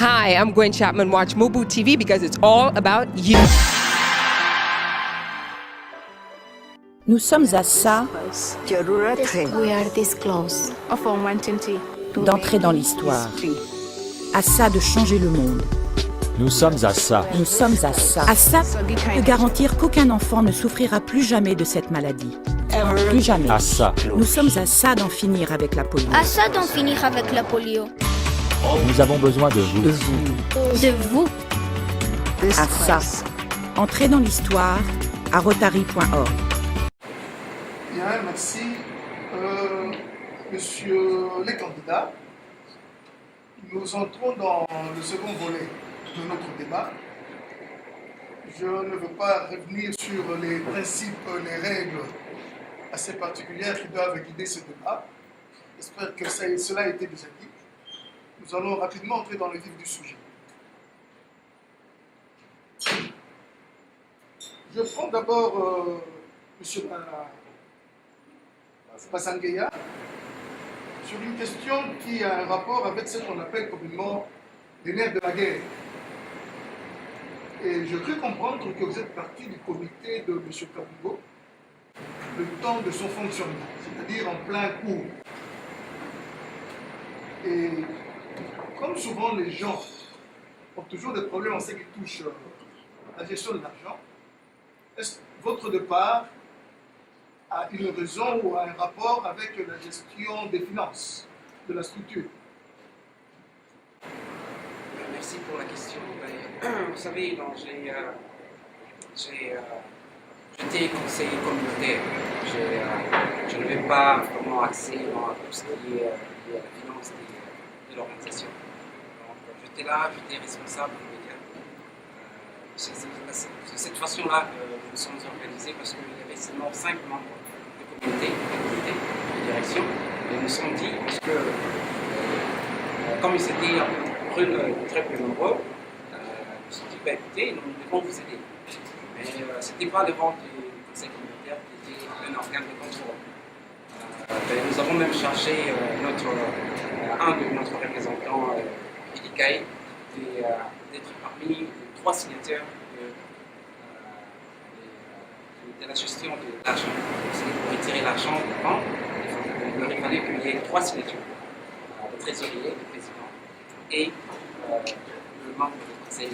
Hi, I'm Gwen Chapman. Watch Mobu TV because it's all about you. Nous sommes à ça We are this close d'entrer dans l'histoire, à ça de changer le monde. Nous sommes à ça. Nous sommes à ça de garantir qu'aucun enfant ne souffrira plus jamais de cette maladie. Plus jamais. À ça. Nous sommes à ça d'en finir avec la polio. À ça d'en finir avec la polio. Nous avons besoin de vous. De vous. À ça. Entrez dans l'histoire à rotary.org. Bien, merci. Messieurs les candidats, nous entrons dans le second volet de notre débat. Je ne veux pas revenir sur les principes, les règles assez particulières qui doivent guider ce débat. J'espère que cela a été déjà dit. Nous allons rapidement entrer dans le vif du sujet. Je prends d'abord M. Basangueya sur une question qui a un rapport avec ce qu'on appelle communément les nerfs de la guerre. Et je cru comprendre que vous êtes parti du comité de M. Kabongo le temps de son fonctionnement, c'est-à-dire en plein cours. Et comme souvent les gens ont toujours des problèmes en ce qui touche la gestion de l'argent, est-ce que votre départ a une raison ou a un rapport avec la gestion des finances de la structure? Merci pour la question. Vous savez, j'étais conseiller communautaire. Je n'avais pas vraiment accès à tout ce qui est lié à la finance de l'organisation. Donc j'étais là, j'étais responsable immédiat. De cette façon-là, nous nous sommes organisés parce qu'il y avait seulement 5 membres de communauté, de direction. Et nous nous sommes dit, parce que comme ils étaient très peu nombreux, nous nous sommes dit, écoutez, nous devons vous aider. Mais ce n'était pas le rôle du conseil communautaire qui était un organe de contrôle. Nous avons même chargé un de notre représentant, Edikaï, d'être parmi les 3 signataires de la gestion de l'argent. Pour retirer l'argent de banque, il fallait qu'il y ait 3 signatures. Le trésorier, le président et le membre du conseil.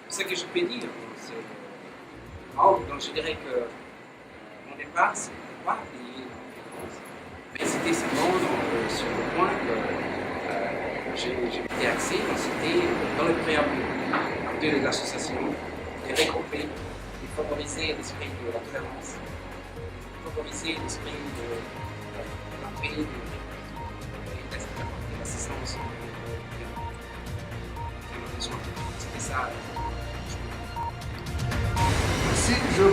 Ce que je peux dire, donc je dirais que mon départ, ce n'était pas payer mais c'était seulement sur le point que j'ai été axé, c'était dans le préambule de l'association, de regrouper, de favoriser l'esprit de la tolérance, de favoriser l'esprit de l'entrée de l'assistance. C'était ça. Merci. Je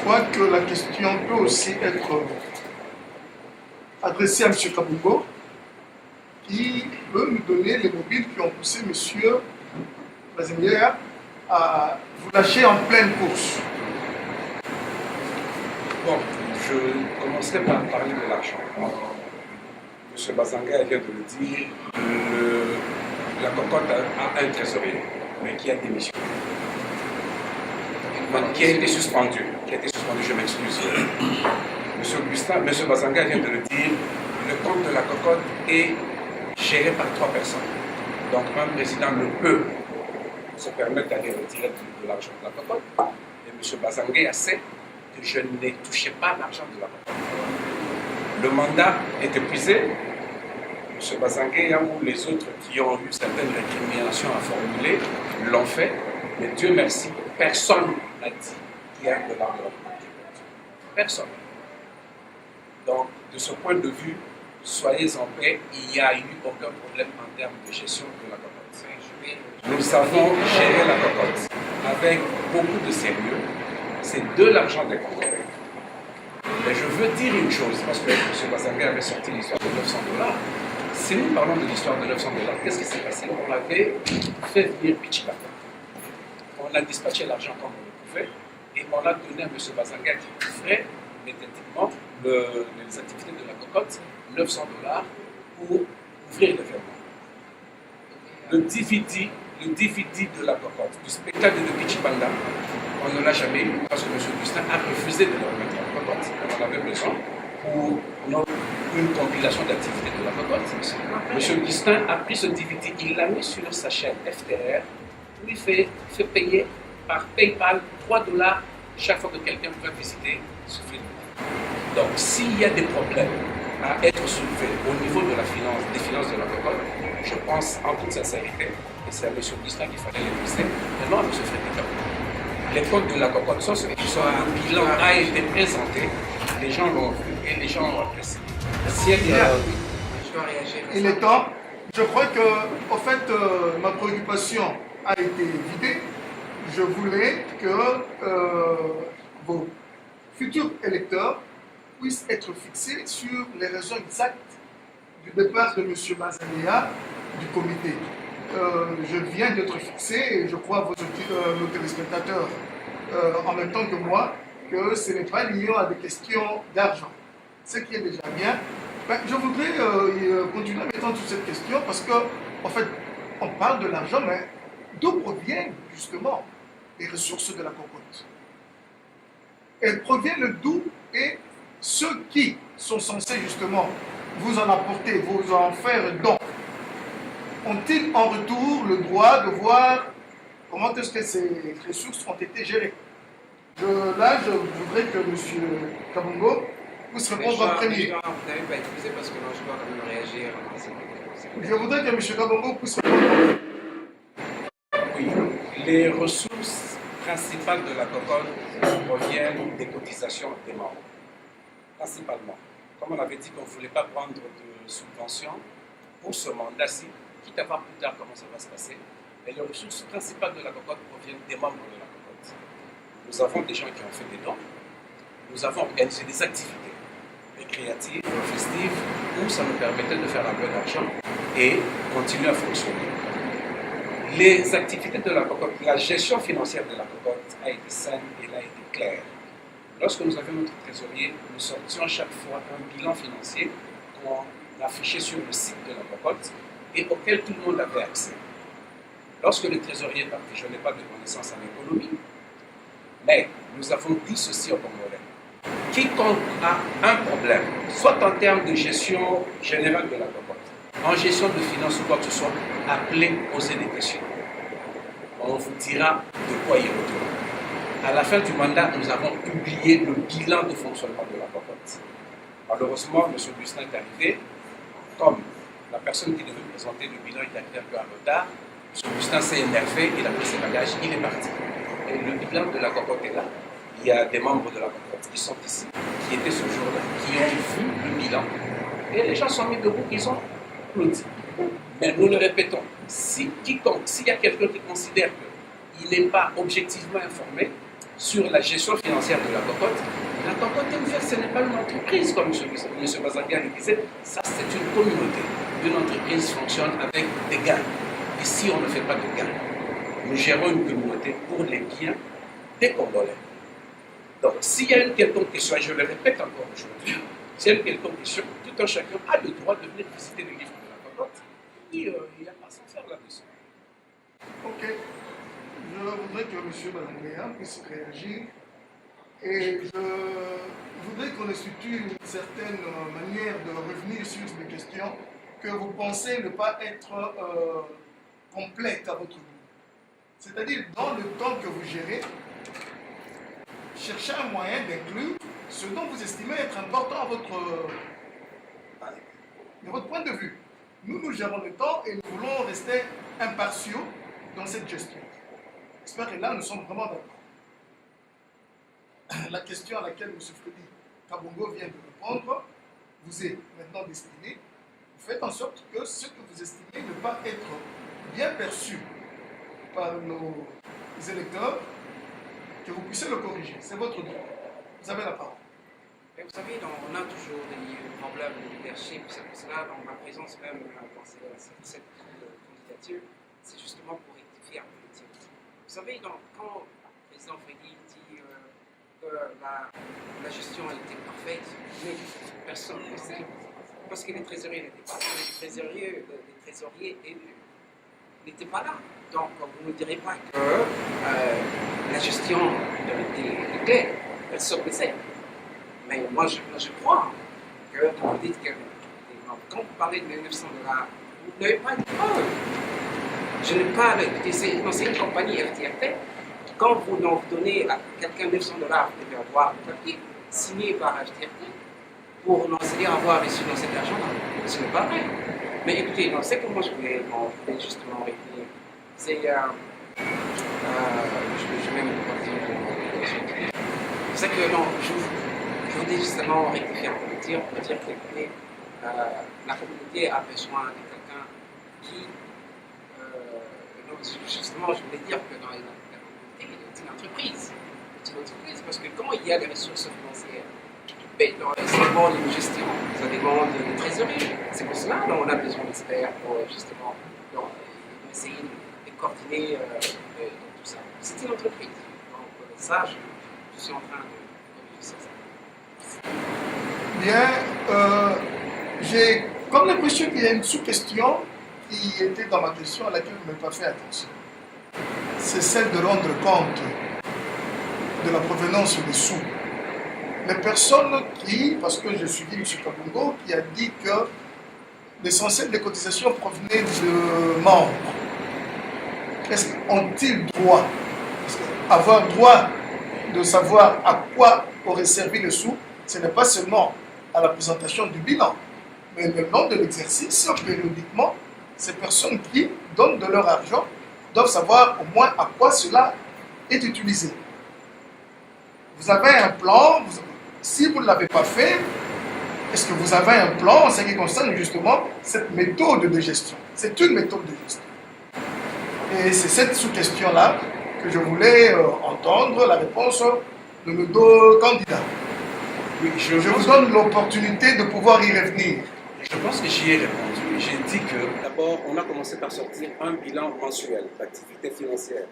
crois que la question peut aussi être adressée à M. Kabongo, qui peut nous donner les mobiles qui ont poussé M. Basangueya à vous lâcher en pleine course. Bon, je commencerai par parler de l'argent. M. Basangueya vient de le dire, la cocotte a un trésorier, mais qui a démissionné. Qui a été suspendu. Je m'excuse. M. Basangueya vient de le dire, le compte de la cocotte est géré par 3 personnes. Donc un président ne peut se permettre d'aller retirer de l'argent de la cocotte. Et M. Basangueya sait que je n'ai touché pas l'argent de la cocotte. Le mandat est épuisé. M. Basangueya ou les autres qui ont eu certaines récriminations à formuler l'ont fait. Mais Dieu merci, personne n'a dit qu'il y a de l'argent. Personne. Donc, de ce point de vue, soyez en paix, il n'y a eu aucun problème en termes de gestion de la cocotte. Nous avons géré la cocotte avec beaucoup de sérieux. C'est de l'argent des Congolais. Mais je veux dire une chose, parce que M. Basangueya avait sorti l'histoire de $900. Si nous parlons de l'histoire de $900, qu'est-ce qui s'est passé? On avait fait venir Pichika. On a dispatché l'argent comme on le pouvait et on a donné à M. Basangueya qui couvrait méthodiquement les activités de la cocotte $900 pour ouvrir le virement. le DVD de la cocotte, du spectacle de Pichibanda, on ne l'a jamais eu parce que M. Augustin a refusé de le remettre en cocotte. On avait besoin pour une compilation d'activités de la cocotte. M. Augustin a pris ce DVD, il l'a mis sur sa chaîne FTR, où il fait payer par PayPal 3 $ chaque fois que quelqu'un veut visiter ce film. Donc, s'il y a des problèmes à être soulevés au niveau de des finances de la cocotte, je pense en toute sincérité, et c'est à M. Augustin qu'il fallait les pousser, mais non à M. Frédéric. Les comptes de la cocotte sont ceux qui sont, un bilan a été présenté, les gens l'ont vu et les gens ont apprécié. Si elle je dois réagir. Il est temps. Je crois que, en fait, ma préoccupation a été vidée. Je voulais que vos futurs électeurs puissent être fixés sur les raisons exactes du départ de M. Bazania du comité. Je viens d'être fixé et je crois nos téléspectateurs en même temps que moi que ce n'est pas lié à des questions d'argent. Ce qui est déjà bien. Ben, je voudrais continuer à m'étendre sur cette question parce que, en fait, on parle de l'argent, mais d'où proviennent justement les ressources de la cocotte? Elles proviennent d'où et ceux qui sont censés justement vous en apporter, vous en faire don, ont-ils en retour le droit de voir comment est-ce que ces ressources ont été gérées? Là, je voudrais que M. Kabongo puisse répondre en premier. Vous n'avez pas excusé parce que là, je dois quand même réagir. Je voudrais que M. Kabongo puisse répondre. Oui, les ressources principales de la cocotte proviennent des cotisations des membres. Principalement. Comme on avait dit qu'on ne voulait pas prendre de subventions pour ce mandat-ci, quitte à voir plus tard comment ça va se passer, mais les ressources principales de la cocotte proviennent des membres de la cocotte. Nous avons des gens qui ont fait des dons, nous avons organisé des activités récréatives, festives, où ça nous permettait de faire un peu d'argent et continuer à fonctionner. Les activités de la cocotte, la gestion financière de la cocotte a été saine et elle a été claire. Lorsque nous avions notre trésorier, nous sortions chaque fois un bilan financier qu'on affichait sur le site de la cocotte et auquel tout le monde avait accès. Lorsque le trésorier est parti, je n'ai pas de connaissances en économie, mais nous avons dit ceci au Congolais. Quiconque a un problème, soit en termes de gestion générale de la cocotte, en gestion de finances ou quoi que ce soit, appelez, posez des questions. On vous dira de quoi y retourner. À la fin du mandat, nous avons publié le bilan de fonctionnement de la cocotte. Malheureusement, M. Augustin est arrivé, comme la personne qui devait présenter le bilan est arrivée un peu en retard. M. Augustin s'est énervé, il a pris ses bagages, il est parti. Et le bilan de la cocotte est là. Il y a des membres de la cocotte qui sont ici, qui étaient ce jour-là, qui ont vu le bilan. Et les gens sont mis debout, ils ont applaudi. Mais nous le répétons, s'il y a quelqu'un qui considère qu'il n'est pas objectivement informé sur la gestion financière de la cocotte est ouverte, ce n'est pas une entreprise, comme M. Bazanga le disait, ça c'est une communauté. Une entreprise fonctionne avec des gains. Ici, on ne fait pas de gains. Nous gérons une communauté pour les biens des Congolais. Donc, s'il y a une quelconque question, et je le répète encore aujourd'hui, s'il y a une quelconque question, tout un chacun a le droit de venir visiter le livre de la cocotte, et il n'y a pas à s'en faire là-dessus. Ok. Je voudrais que M. Bazanga puisse réagir. Et je voudrais qu'on institue une certaine manière de revenir sur des questions que vous pensez ne pas être complètes à votre goût. C'est-à-dire, dans le temps que vous gérez, cherchez un moyen d'inclure ce dont vous estimez être important de votre point de vue. Nous gérons le temps et nous voulons rester impartiaux dans cette gestion. J'espère que là, nous sommes vraiment d'accord. La question à laquelle M. Freddy Kabongo vient de répondre vous est maintenant destinée. Vous faites en sorte que ce que vous estimez ne pas être bien perçu par nos électeurs, que vous puissiez le corriger. C'est votre droit. Vous avez la parole. Et vous savez, on a toujours des problèmes de leadership. C'est pour cela, dans ma présence même dans cette candidature, c'est justement pour rectifier un peu le tir. Vous savez, quand le président Freddy dit que la gestion a été parfaite, mais personne ne sait. Parce que les trésoriers n'étaient pas les trésoriers élus. n'était pas là. Donc, vous ne direz pas que la gestion de clés, elle se baissait. Mais moi, je crois que vous dites que quand vous parlez de 900 $, vous n'avez pas de preuve. Je n'ai pas. Écoutez, c'est une compagnie FTRT. Quand vous donnez à quelqu'un 900 $, vous devez avoir un papier signé par FTRT pour c'est-à-dire avoir reçu dans cet argent-là. Ce n'est pas vrai. Mais écoutez, c'est que moi je voulais justement revenir. C'est. Je vais même dire. C'est que non, je voulais justement rectifier pour dire que la communauté a besoin de quelqu'un qui. Justement, je voulais dire que dans la communauté, c'est une entreprise. C'est une entreprise parce que quand il y a des ressources financières, ça demande une gestion, ça demande une trésorerie. C'est pour cela qu'on a besoin d'experts pour justement essayer de coordonner tout ça. C'est une entreprise. Donc ça, je suis en train de réfléchir ça. Bien, j'ai comme l'impression qu'il y a une sous-question qui était dans ma question à laquelle je n'ai pas fait attention. C'est celle de rendre compte de la provenance des sous. Les personnes qui, parce que j'ai suivi M. Kabongo, qui a dit que l'essentiel des cotisations provenaient de membres. Ont-ils droit, avoir droit de savoir à quoi auraient servi les sous, ce n'est pas seulement à la présentation du bilan, mais le long de l'exercice, périodiquement, ces personnes qui donnent de leur argent doivent savoir au moins à quoi cela est utilisé. Vous avez un plan, si vous ne l'avez pas fait, est-ce que vous avez un plan en ce qui concerne justement cette méthode de gestion? C'est une méthode de gestion. Et c'est cette sous-question-là que je voulais entendre la réponse de nos deux candidats. Oui, je vous donne l'opportunité de pouvoir y revenir. Je pense que j'y ai répondu. J'ai dit que d'abord, on a commencé par sortir un bilan mensuel d'activité financière.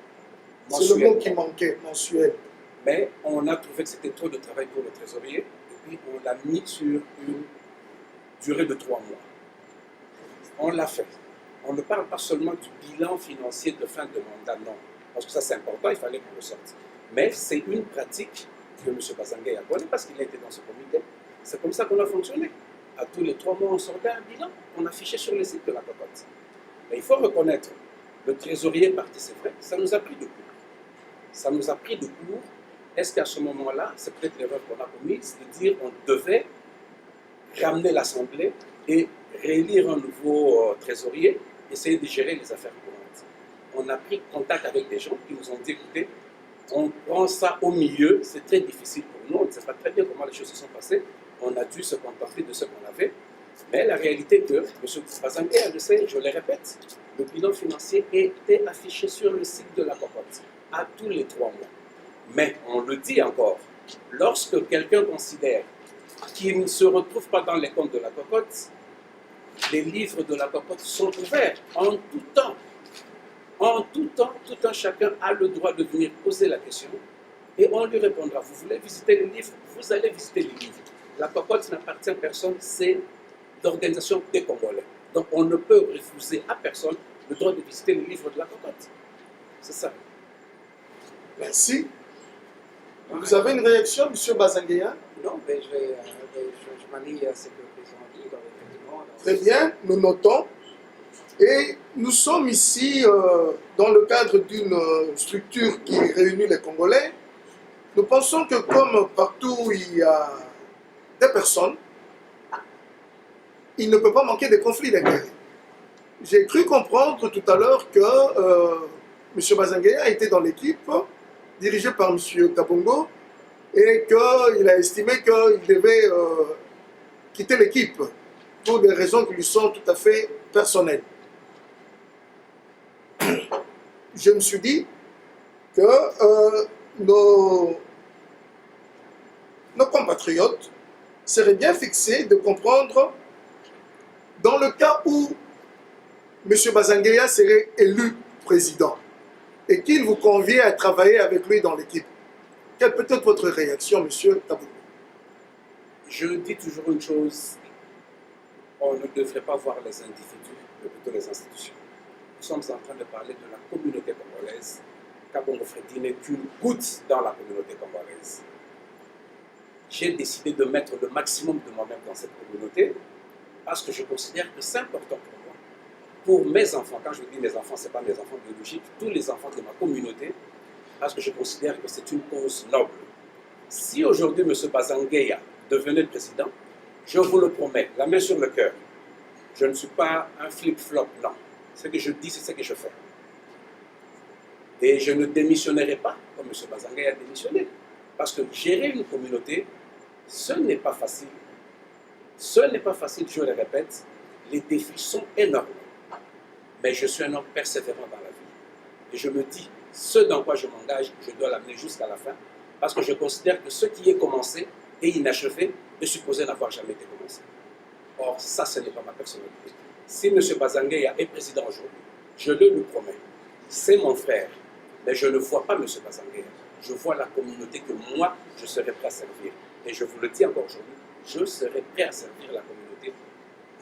C'est le mot qui manquait, mensuel. Mais on a trouvé que c'était trop de travail pour le trésorier, et puis on l'a mis sur une durée de 3 mois. On l'a fait. On ne parle pas seulement du bilan financier de fin de mandat, non. Parce que ça c'est important, il fallait qu'on le sorte. Mais c'est une pratique que M. Bazangué a connue parce qu'il a été dans ce comité. C'est comme ça qu'on a fonctionné. À tous les 3 mois, on sortait un bilan qu'on affichait sur le site de la cocotte. Mais il faut reconnaître, le trésorier est parti, c'est vrai, ça nous a pris de court. Ça nous a pris de court. Est-ce qu'à ce moment-là, c'est peut-être l'erreur qu'on a commise, de dire qu'on devait ramener l'Assemblée et réélire un nouveau trésorier, essayer de gérer les affaires courantes. On a pris contact avec des gens qui nous ont dit, écoutez, on prend ça au milieu, c'est très difficile pour nous, on ne sait pas très bien comment les choses se sont passées, on a dû se contenter de ce qu'on avait, mais la réalité est que, M. Bazangué le sait, je le répète, le bilan financier était affiché sur le site de la cocotte à tous les 3 mois. Mais, on le dit encore, lorsque quelqu'un considère qu'il ne se retrouve pas dans les comptes de la cocotte, les livres de la cocotte sont ouverts en tout temps. En tout temps, tout un chacun a le droit de venir poser la question et on lui répondra. Vous voulez visiter les livres? Vous allez visiter les livres. La cocotte n'appartient à personne, c'est l'organisation des Congolais. Donc on ne peut refuser à personne le droit de visiter les livres de la cocotte. C'est ça. Merci. Vous avez une réaction, M. Bazangué? Non, mais je m'allie à ce que le président a dit. Très bien, nous notons. Et nous sommes ici dans le cadre d'une structure qui réunit les Congolais. Nous pensons que comme partout où il y a des personnes, il ne peut pas manquer de conflits d'intérêts. J'ai cru comprendre tout à l'heure que M. Bazangué a été dans l'équipe dirigée par M. Kabongo et qu'il a estimé qu'il devait quitter l'équipe pour des raisons qui lui sont tout à fait personnelles. Je me suis dit que nos compatriotes seraient bien fixés de comprendre dans le cas où M. Bazangué serait élu président et qu'il vous convient à travailler avec lui dans l'équipe. Quelle peut être votre réaction, M. Kabongo? Je dis toujours une chose, on ne devrait pas voir les individus, mais plutôt les institutions. nous sommes en train de parler de la communauté congolaise. Kabongo Freddy n'est qu'une goutte dans la communauté congolaise. J'ai décidé de mettre le maximum de moi-même dans cette communauté parce que je considère que c'est important pour moi. Pour mes enfants, quand je dis mes enfants, ce n'est pas mes enfants biologiques, tous les enfants de ma communauté, parce que je considère que c'est une cause noble. Si aujourd'hui M. Bazangueya devenait le président, je vous le promets, la main sur le cœur, je ne suis pas un flip-flop, non. Ce que je dis, c'est ce que je fais. Et je ne démissionnerai pas comme M. Bazangueya a démissionné. Parce que gérer une communauté, ce n'est pas facile. Ce n'est pas facile, je le répète. Les défis sont énormes. Mais je suis un homme persévérant dans la vie. Et je me dis, ce dans quoi je m'engage, je dois l'amener jusqu'à la fin. Parce que je considère que ce qui est commencé et inachevé est supposé n'avoir jamais été commencé. Or, ça, ce n'est pas ma personnalité. Si M. Bazangueya est président aujourd'hui, je le lui promets, c'est mon frère. Mais je ne vois pas M. Bazangueya. Je vois la communauté que moi, je serai prêt à servir. Et je vous le dis encore aujourd'hui, je serai prêt à servir la communauté.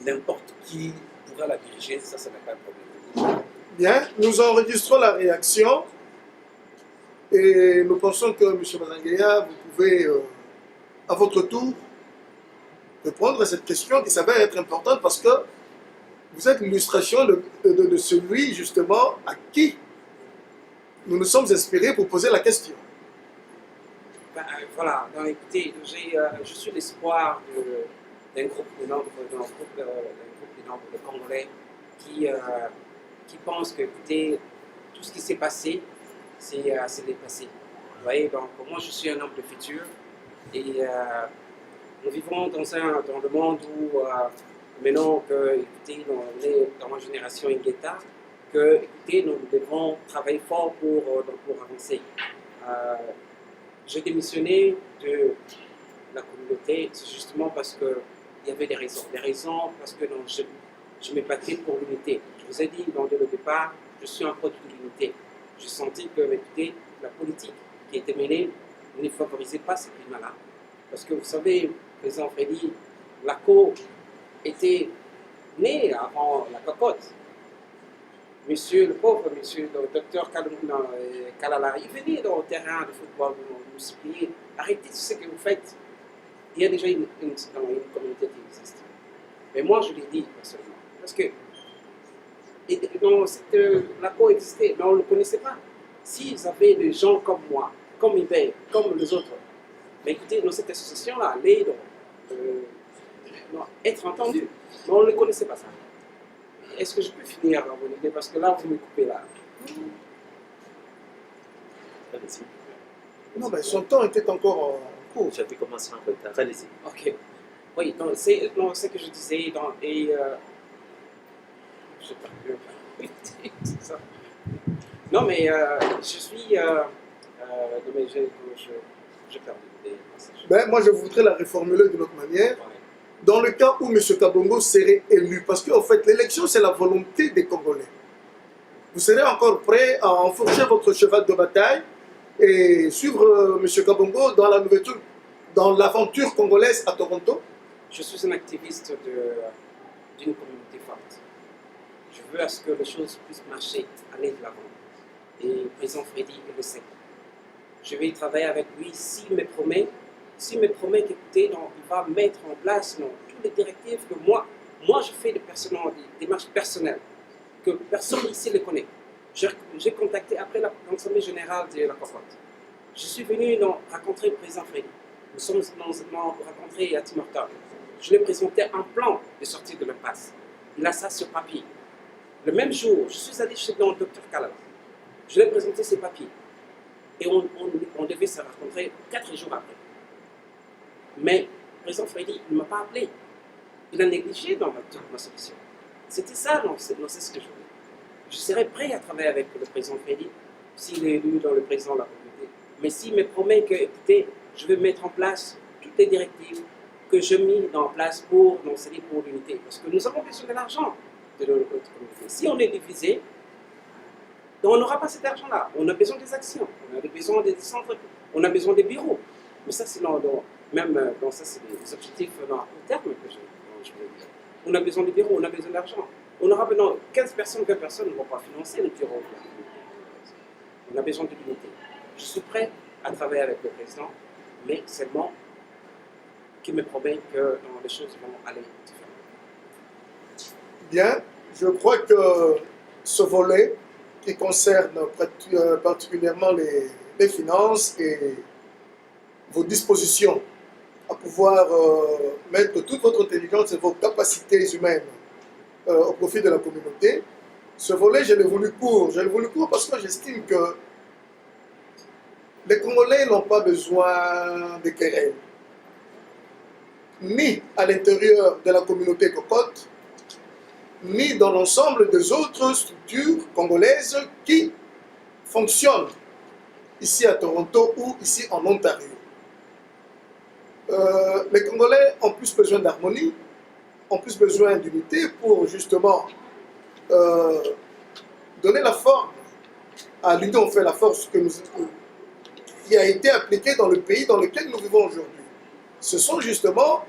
N'importe qui pourra la diriger, ça, ce n'est pas un problème. Bien, nous enregistrons la réaction et nous pensons que M. Bazangueya, vous pouvez, à votre tour, répondre à cette question qui s'avère être importante parce que vous êtes l'illustration de celui, justement, à qui nous nous sommes inspirés pour poser la question. Ben, voilà, donc, écoutez, je suis l'espoir d'un groupe de nombres de Congolais qui pensent que, écoutez, tout ce qui s'est passé, c'est dépassé. Vous voyez, donc moi je suis un homme de futur et nous vivons dans le monde où maintenant que, écoutez, on est dans ma génération Ingeta, que, écoutez, nous devons travailler fort pour avancer. J'ai démissionné de la communauté, c'est justement parce qu'il y avait des raisons. Des raisons parce que non, je me battais pour l'unité. Je vous ai dit, dès le départ, je suis un produit de l'unité. J'ai senti que, écoutez, la politique qui était menée ne favorisait pas ce climat-là. Parce que vous savez, président Freddy, l'ACO était né avant la cocotte. Le pauvre monsieur, le docteur Kalala, il venait dans le terrain de football, nous supplier, arrêtez tout ce que vous faites. Il y a déjà une communauté qui existe. Mais moi, je l'ai dit personnellement. Parce que l'ACO existait, mais on ne le connaissait pas. S'ils avaient des gens comme moi, comme Iber, comme les autres, mais écoutez, dans cette association-là, allait être entendu. Mais on ne connaissait pas ça. Est-ce que je peux finir mon idée? Parce que là, vous me coupez là. Non, mais son temps était encore en cours. J'avais commencé en retard. Allez-y. Ok. Oui, donc c'est ce que je disais. Je perds c'est ça. Non, mais je suis. Non, mais je perds l'idée. Ben, moi, je voudrais la reformuler d'une autre manière. Dans le cas où M. Kabongo serait élu, parce qu'en fait, l'élection, c'est la volonté des Congolais. Vous serez encore prêt à enfourcher votre cheval de bataille et suivre M. Kabongo dans l'aventure congolaise à Toronto? Je suis un activiste d'une communauté forte. Je veux à ce que les choses puissent marcher, aller de l'avant. Et le président Freddy le sait. Je vais travailler avec lui s'il me promet qu'écoutez, il va mettre en place toutes les directives que moi je fais des démarches personnelles, que personne ici ne connaît. J'ai contacté après l'Assemblée générale de la cocotte. Je suis venu rencontrer le président Freddy. Nous sommes rencontrés à Tim Hortons. Je lui ai présenté un plan de sortie de l'impasse. Il a ça sur papier. Le même jour, je suis allé chez le docteur Kalala. Je lui ai présenté ses papiers. Et on devait se rencontrer 4 jours après. Mais le président Freddy ne m'a pas appelé. Il a négligé dans ma solution. C'était ça, c'est ce que je voulais. Je serais prêt à travailler avec le président Freddy s'il est élu dans le président de la communauté. Mais s'il me promet que, écoutez, je vais mettre en place toutes les directives que je mis en place pour l'unité. Parce que nous avons besoin de l'argent de notre communauté. Si on est divisé, on n'aura pas cet argent-là. On a besoin des actions, on a besoin des centres, on a besoin des bureaux. Mais ça, c'est ça, c'est des objectifs à court terme que je veux dire. On a besoin des bureaux, on a besoin d'argent. On aura besoin 15 personnes, 20 personnes ne vont pas financer le bureau. On a besoin de l'unité. Je suis prêt à travailler avec le président, mais seulement qu'il me promet que les choses vont aller différemment. Bien, je crois que ce volet qui concerne particulièrement les finances et vos dispositions à pouvoir mettre toute votre intelligence et vos capacités humaines au profit de la communauté, ce volet, je l'ai voulu court. Je l'ai voulu court parce que j'estime que les Congolais n'ont pas besoin de querelles, ni à l'intérieur de la communauté cocotte, ni dans l'ensemble des autres structures congolaises qui fonctionnent ici à Toronto ou ici en Ontario. Les Congolais ont plus besoin d'harmonie, ont plus besoin d'unité pour justement donner la forme à l'union fait la force qui a été appliquée dans le pays dans lequel nous vivons aujourd'hui. Ce sont justement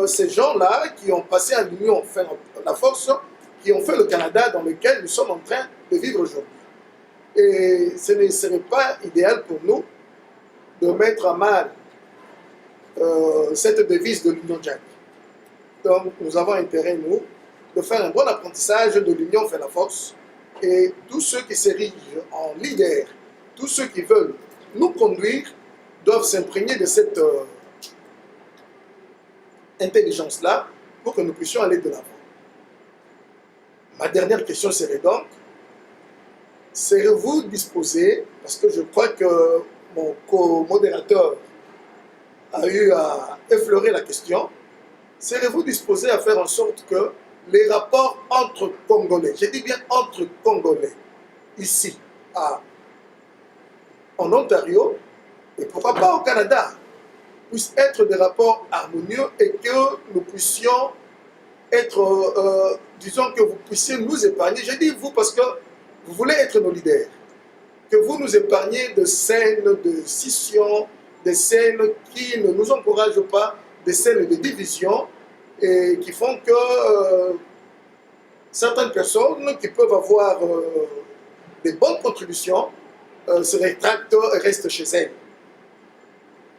ces gens-là qui ont passé à l'union fait la force, qui ont fait le Canada dans lequel nous sommes en train de vivre aujourd'hui. Et ce ne serait pas idéal pour nous de mettre à mal cette devise de l'Union Jack. Donc nous avons intérêt, nous, de faire un bon apprentissage de l'union fait la force, et tous ceux qui s'érigent en leaders, tous ceux qui veulent nous conduire, doivent s'imprégner de cette intelligence-là pour que nous puissions aller de l'avant. Ma dernière question serait donc, serez-vous disposé, parce que je crois que mon co-modérateur a eu à effleurer la question, serez-vous disposé à faire en sorte que les rapports entre Congolais, je dis bien entre Congolais, ici en Ontario, et pourquoi pas au Canada, puissent être des rapports harmonieux et que nous puissions être, disons que vous puissiez nous épargner, je dis vous parce que vous voulez être nos leaders, que vous nous épargniez de scènes de scission, des scènes qui ne nous encouragent pas, des scènes de division, et qui font que certaines personnes qui peuvent avoir des bonnes contributions se rétractent et restent chez elles.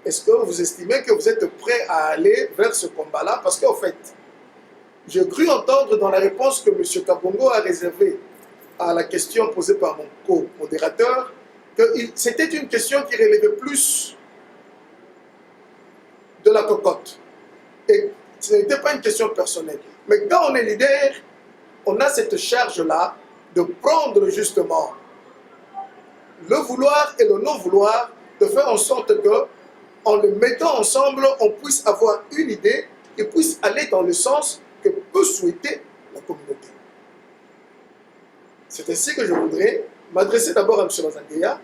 Est-ce que vous estimez que vous êtes prêt à aller vers ce combat-là? Parce qu'en fait, j'ai cru entendre dans la réponse que M. Kabongo a réservée à la question posée par mon co-modérateur que c'était une question qui relevait plus de la cocotte. Et ce n'était pas une question personnelle. Mais quand on est leader, on a cette charge-là de prendre justement le vouloir et le non-vouloir, de faire en sorte que, en le mettant ensemble, on puisse avoir une idée qui puisse aller dans le sens que peut souhaiter la communauté. C'est ainsi que je voudrais m'adresser d'abord à M. Bazangueya.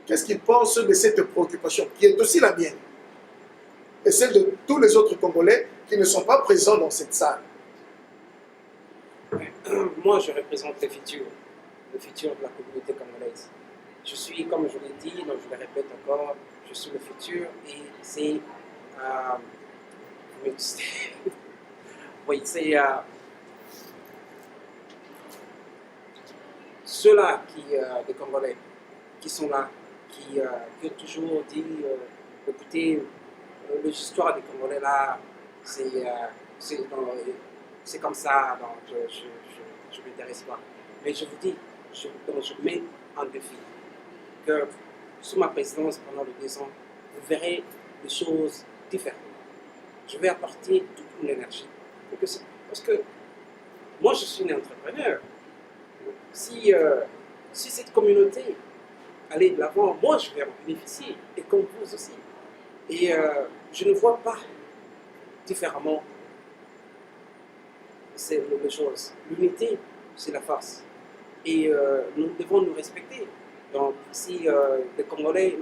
Qu'est-ce qu'il pense de cette préoccupation, qui est aussi la mienne, et celle de tous les autres Congolais qui ne sont pas présents dans cette salle? Moi, je représente le futur de la communauté congolaise. Je suis, comme je l'ai dit, donc je le répète encore, je suis le futur et c'est... oui, c'est... ceux-là, des Congolais, qui sont là, qui ont toujours dit, écoutez, l'histoire des Congolais là, c'est comme ça, donc je ne m'intéresse pas. Mais je vous dis, je mets en défi que sous ma présidence pendant les 2 ans, vous verrez des choses différentes. Je vais apporter toute mon énergie. Parce que moi, je suis un entrepreneur. Si cette communauté allait de l'avant, moi, je vais en bénéficier, et comme vous aussi. Et je ne vois pas différemment les choses. L'unité, c'est la force. Et nous devons nous respecter. Donc, si les Congolais,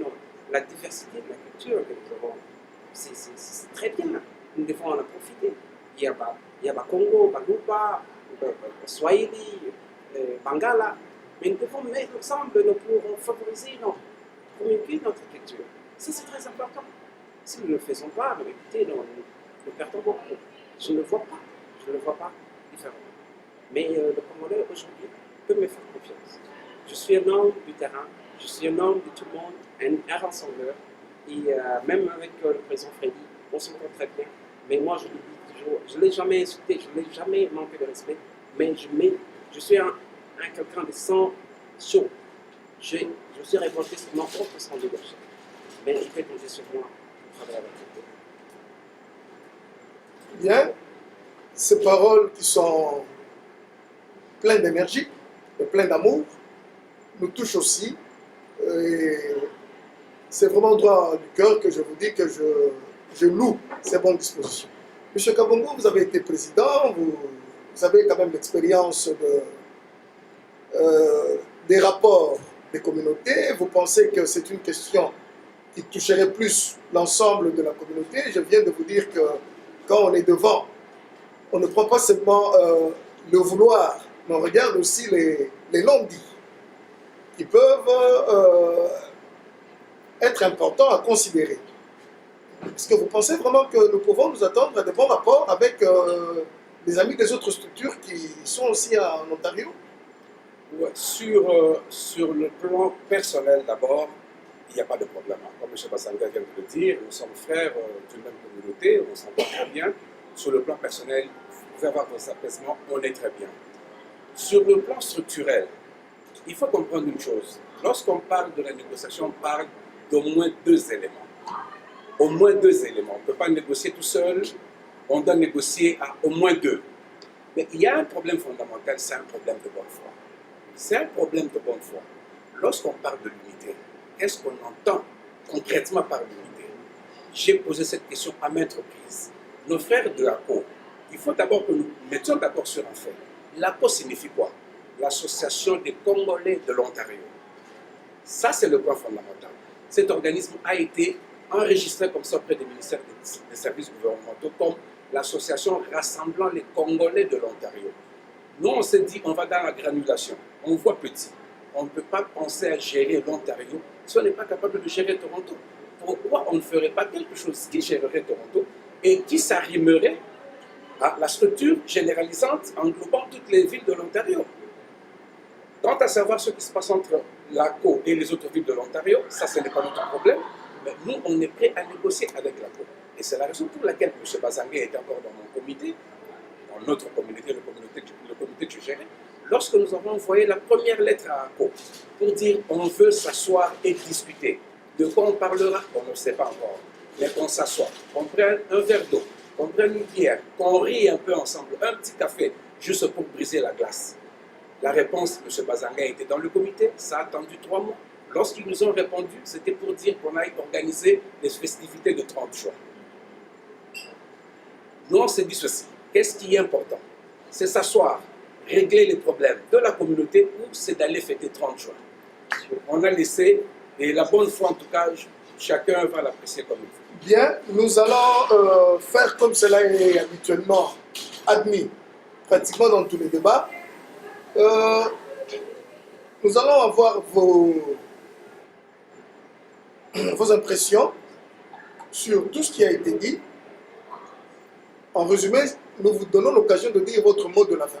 la diversité de la culture que nous avons, c'est très bien. Nous devons en profiter. Il y a Congo, Baluba, Swahili, Bangala. Mais nous devons mettre ensemble pour favoriser, communiquer notre culture. Ça, c'est très important. Si nous ne le faisons pas, écoutez, nous perdons beaucoup. Je ne le vois pas différemment. Mais le Congolais aujourd'hui peut me faire confiance. Je suis un homme du terrain, je suis un homme de tout le monde, un rassembleur. Et même avec le président Freddy, on s'entend très bien. Mais moi, je le dis toujours, je ne l'ai jamais insulté, je ne l'ai jamais manqué de respect. Mais je suis quelqu'un de sang chaud. Je suis révolté sur mon propre sang de gauche. Mais il peut compter sur moi pour travailler avec lui. Bien, ces paroles qui sont pleines d'énergie et pleines d'amour nous touchent aussi. Et c'est vraiment droit du cœur que je vous dis que je loue ces bonnes dispositions. Monsieur Kabongo, vous avez été président, vous avez quand même l'expérience des rapports des communautés. Vous pensez que c'est une question qui toucherait plus l'ensemble de la communauté. Je viens de vous dire que quand on est devant, on ne prend pas seulement le vouloir, mais on regarde aussi les non-dits qui peuvent être importants à considérer. Est-ce que vous pensez vraiment que nous pouvons nous attendre à de bons rapports avec les amis des autres structures qui sont aussi en Ontario? Ouais, sur le plan personnel d'abord, il n'y a pas de problème. Comme M. Basanga vient de le dire, nous sommes frères d'une même communauté, on s'entend très bien. Sur le plan personnel, vous pouvez avoir vos apaisements, on est très bien. Sur le plan structurel, il faut comprendre une chose. Lorsqu'on parle de la négociation, on parle d'au moins 2 éléments. Au moins 2 éléments. On ne peut pas négocier tout seul, on doit négocier à au moins 2. Mais il y a un problème fondamental, c'est un problème de bonne foi. C'est un problème de bonne foi. Lorsqu'on parle de l'unité, qu'est-ce qu'on entend concrètement par l'unité? J'ai posé cette question à maintes reprises. Nos frères de l'ACO, il faut d'abord que nous mettions d'accord sur un fait. L'ACO signifie quoi? L'Association des Congolais de l'Ontario. Ça, c'est le point fondamental. Cet organisme a été enregistré comme ça auprès des ministères des services gouvernementaux comme l'association rassemblant les Congolais de l'Ontario. Nous, on s'est dit, on va dans la granulation. On voit petit. On ne peut pas penser à gérer l'Ontario si on n'est pas capable de gérer Toronto. Pourquoi on ne ferait pas quelque chose qui gérerait Toronto et qui s'arrimerait à la structure généralisante englobant toutes les villes de l'Ontario? Quant à savoir ce qui se passe entre l'ACO et les autres villes de l'Ontario, ça, ce n'est pas notre problème. Mais nous, on est prêt à négocier avec l'ACO. Et c'est la raison pour laquelle M. Bazanga est encore dans mon comité, dans notre communauté, le comité que je gérais, lorsque nous avons envoyé la première lettre à l'ACO pour dire on veut s'asseoir et discuter. De quoi on parlera, on ne sait pas encore. Mais qu'on s'assoit, qu'on prenne un verre d'eau, qu'on prenne une bière, qu'on rie un peu ensemble, un petit café, juste pour briser la glace. La réponse, M. Bazanga était dans le comité, ça a attendu 3 mois. Lorsqu'ils nous ont répondu, c'était pour dire qu'on aille organiser les festivités de 30 juin. Nous, on s'est dit ceci. Qu'est-ce qui est important? C'est s'asseoir, régler les problèmes de la communauté ou c'est d'aller fêter 30 juin. On a laissé, et la bonne foi en tout cas, chacun va l'apprécier comme il veut. Bien, nous allons faire comme cela est habituellement admis, pratiquement dans tous les débats. Nous allons avoir vos impressions sur tout ce qui a été dit. En résumé, nous vous donnons l'occasion de dire votre mot de la fin.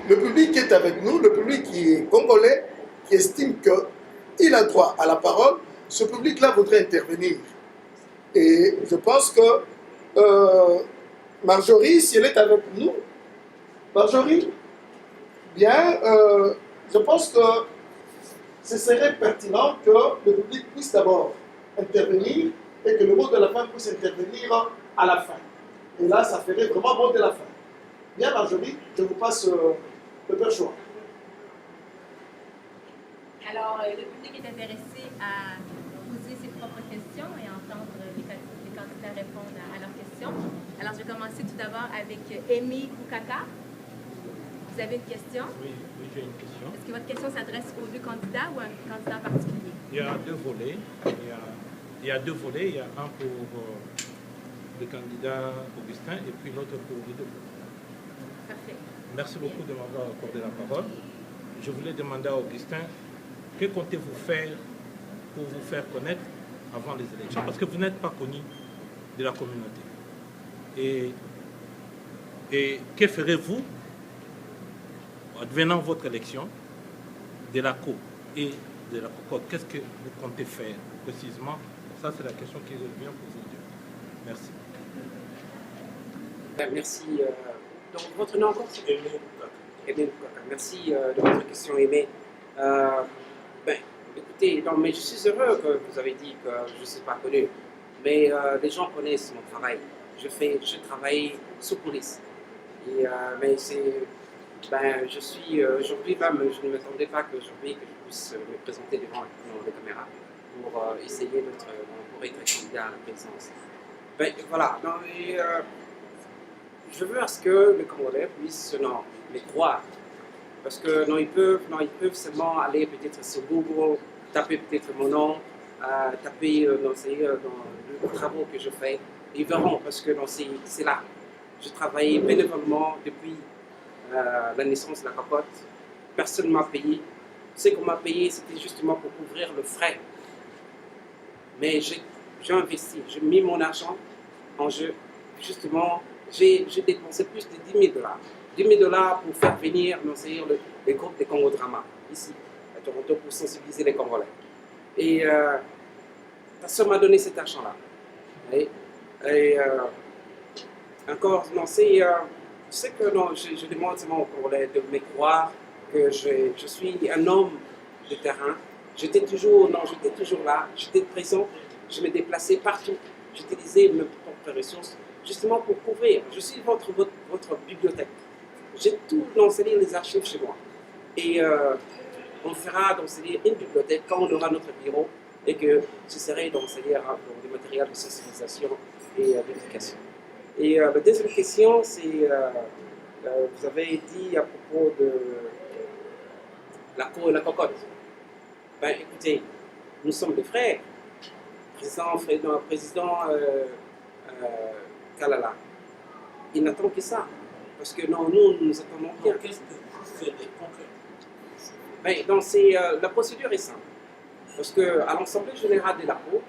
Le public qui est avec nous, le public qui est congolais, qui estime qu'il a droit à la parole, ce public-là voudrait intervenir. Et je pense que Marjorie, si elle est avec nous, Marjorie, bien, je pense que ce serait pertinent que le public puisse d'abord intervenir et que le mot de la fin puisse intervenir à la fin. Et là, ça ferait vraiment mot de la fin. Bien, Marjorie, je vous passe le perchoir. Alors, le public est intéressé à poser ses propres questions et entendre les candidats répondre à leurs questions. Alors, je vais commencer tout d'abord avec Amy Koukaka. Vous avez une question? Oui, j'ai une question. Est-ce que votre question s'adresse aux 2 candidats ou à un candidat en particulier? Il y a 2 volets. Il y a 2 volets. Il y a un pour le candidat Augustin et puis l'autre pour les 2. Parfait. Merci beaucoup de m'avoir accordé la parole. Je voulais demander à Augustin, que comptez-vous faire pour vous faire connaître avant les élections? Parce que vous n'êtes pas connu de la communauté. Et que ferez-vous advenant votre élection, de la COP et de la COCOD, qu'est-ce que vous comptez faire précisément? Ça, c'est la question qui revient poser. Merci. Merci. Donc, votre nom encore? Aimé. Merci de votre question, Aimé. Écoutez, non, mais je suis heureux que vous avez dit que je ne suis pas connu. Mais les gens connaissent mon travail. Je travaille sous police. Et, mais je suis aujourd'hui même, je ne m'attendais pas qu'aujourd'hui que je puisse me présenter devant les caméras pour essayer pour être candidat à la présidence. Voilà. Non, et, je veux à ce que les Congolais puissent les croire. Parce que ils peuvent seulement aller peut-être sur Google, taper peut-être mon nom, taper dans les travaux que je fais. Ils verront parce que c'est là. Je travaille bénévolement depuis la naissance de la cocotte. Personne ne m'a payé. Ce qu'on m'a payé, c'était justement pour couvrir le frais. Mais j'ai investi, j'ai mis mon argent en jeu. Justement, j'ai dépensé plus de $10 000. $10 000 pour faire venir les groupes des Congo Drama, ici, à Toronto, pour sensibiliser les Congolais. Et personne m'a donné cet argent-là. Et encore, c'est que je demande seulement aux Congolais de me croire que je suis un homme de terrain. J'étais toujours là, j'étais présent, je me déplaçais partout. J'utilisais mes propres ressources, justement pour couvrir. Je suis votre bibliothèque. J'ai tout enseigné les archives chez moi. Et on fera d'enseigner une bibliothèque quand on aura notre bureau et que j'essaierai d'enseigner des matériels de sensibilisation et d'éducation. Et la deuxième question, c'est, vous avez dit à propos de la cour et la cocotte. Écoutez, nous sommes des frères. Président Kalala, il n'attend que ça. Parce que nous attendons bien. Qu'est-ce que vous faites concrètement? La procédure est simple. Parce qu'à l'Assemblée générale de la Cour,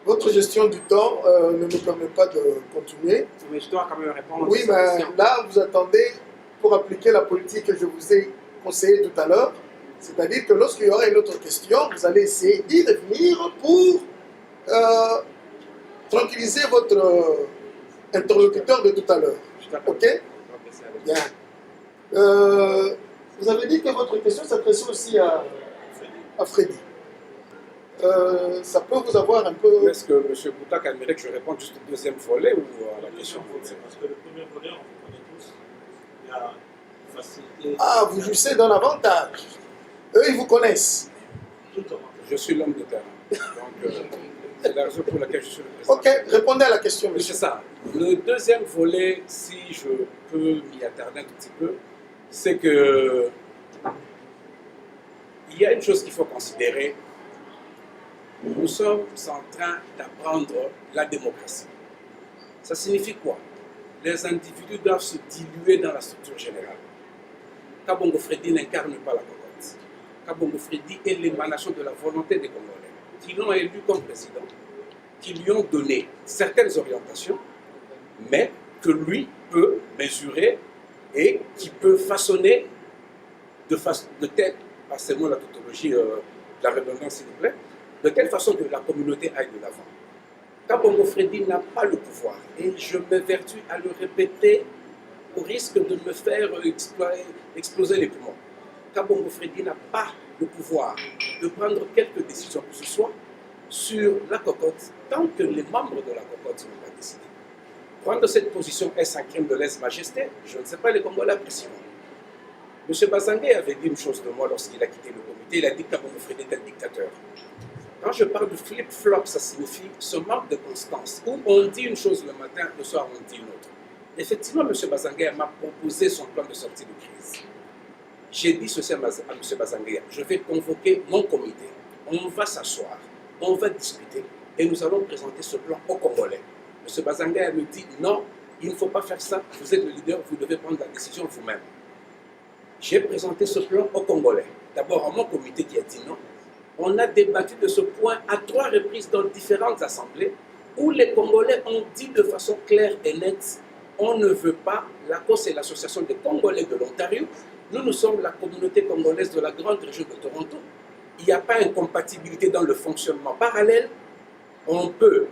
votre gestion du temps ne nous permet pas de continuer. Mais je dois quand même répondre. Oui, mais là, vous attendez pour appliquer la politique que je vous ai conseillée tout à l'heure. C'est-à-dire que lorsqu'il y aura une autre question, vous allez essayer d'y revenir pour tranquilliser votre interlocuteur de tout à l'heure. Ok? Bien. Vous avez dit que votre question s'adressait aussi à Freddy. Ça peut vous avoir un peu... Est-ce que M. Boutak aimerait que je réponde juste au deuxième volet ou à la question? Parce que le premier volet, on connaît tous. Il y a facilité. Ah, vous jouissez d'un avantage. Eux, ils vous connaissent. Je suis l'homme de terrain. Donc, c'est la raison pour laquelle je suis le président. Ok, répondez à la question, monsieur. C'est ça. Le deuxième volet, si je peux m'y attarder un petit peu, c'est que il y a une chose qu'il faut considérer. Nous sommes en train d'apprendre la démocratie. Ça signifie quoi? Les individus doivent se diluer dans la structure générale. Kabongo Freddy n'incarne pas la cocotte. Kabongo Freddy est l'émanation de la volonté des Congolais, qui l'ont élu comme président, qui lui ont donné certaines orientations, mais que lui peut mesurer et qui peut façonner de telle, passez-moi la tautologie, la redondance s'il vous plaît, de telle façon que la communauté aille de l'avant. Kabongo Freddy n'a pas le pouvoir et je m'évertue à le répéter au risque de me faire exploser les poumons. Kabongo Freddy n'a pas le pouvoir de prendre quelques décisions que ce soit sur la cocotte tant que les membres de la cocotte n'ont pas décidé. Prendre cette position est un crime de lèse-majesté. Je ne sais pas les Congolais apprécient. M. Bazangue avait dit une chose de moi lorsqu'il a quitté le comité. Il a dit que Kabongo Freddy est un dictateur. Quand je parle de flip-flop, ça signifie ce manque de constance, où on dit une chose le matin, le soir on dit une autre. Effectivement, M. Bazangue m'a proposé son plan de sortie de crise. J'ai dit ceci à M. Bazangue, je vais convoquer mon comité, on va s'asseoir, on va discuter, et nous allons présenter ce plan aux Congolais. M. Bazangue me dit, non, il ne faut pas faire ça, vous êtes le leader, vous devez prendre la décision vous-même. J'ai présenté ce plan aux Congolais. D'abord à mon comité qui a dit non. On a débattu de ce point à 3 reprises dans différentes assemblées où les Congolais ont dit de façon claire et nette on ne veut pas, l'ACOS c'est l'association des Congolais de l'Ontario, nous sommes la communauté congolaise de la grande région de Toronto. Il n'y a pas incompatibilité dans le fonctionnement parallèle. On peut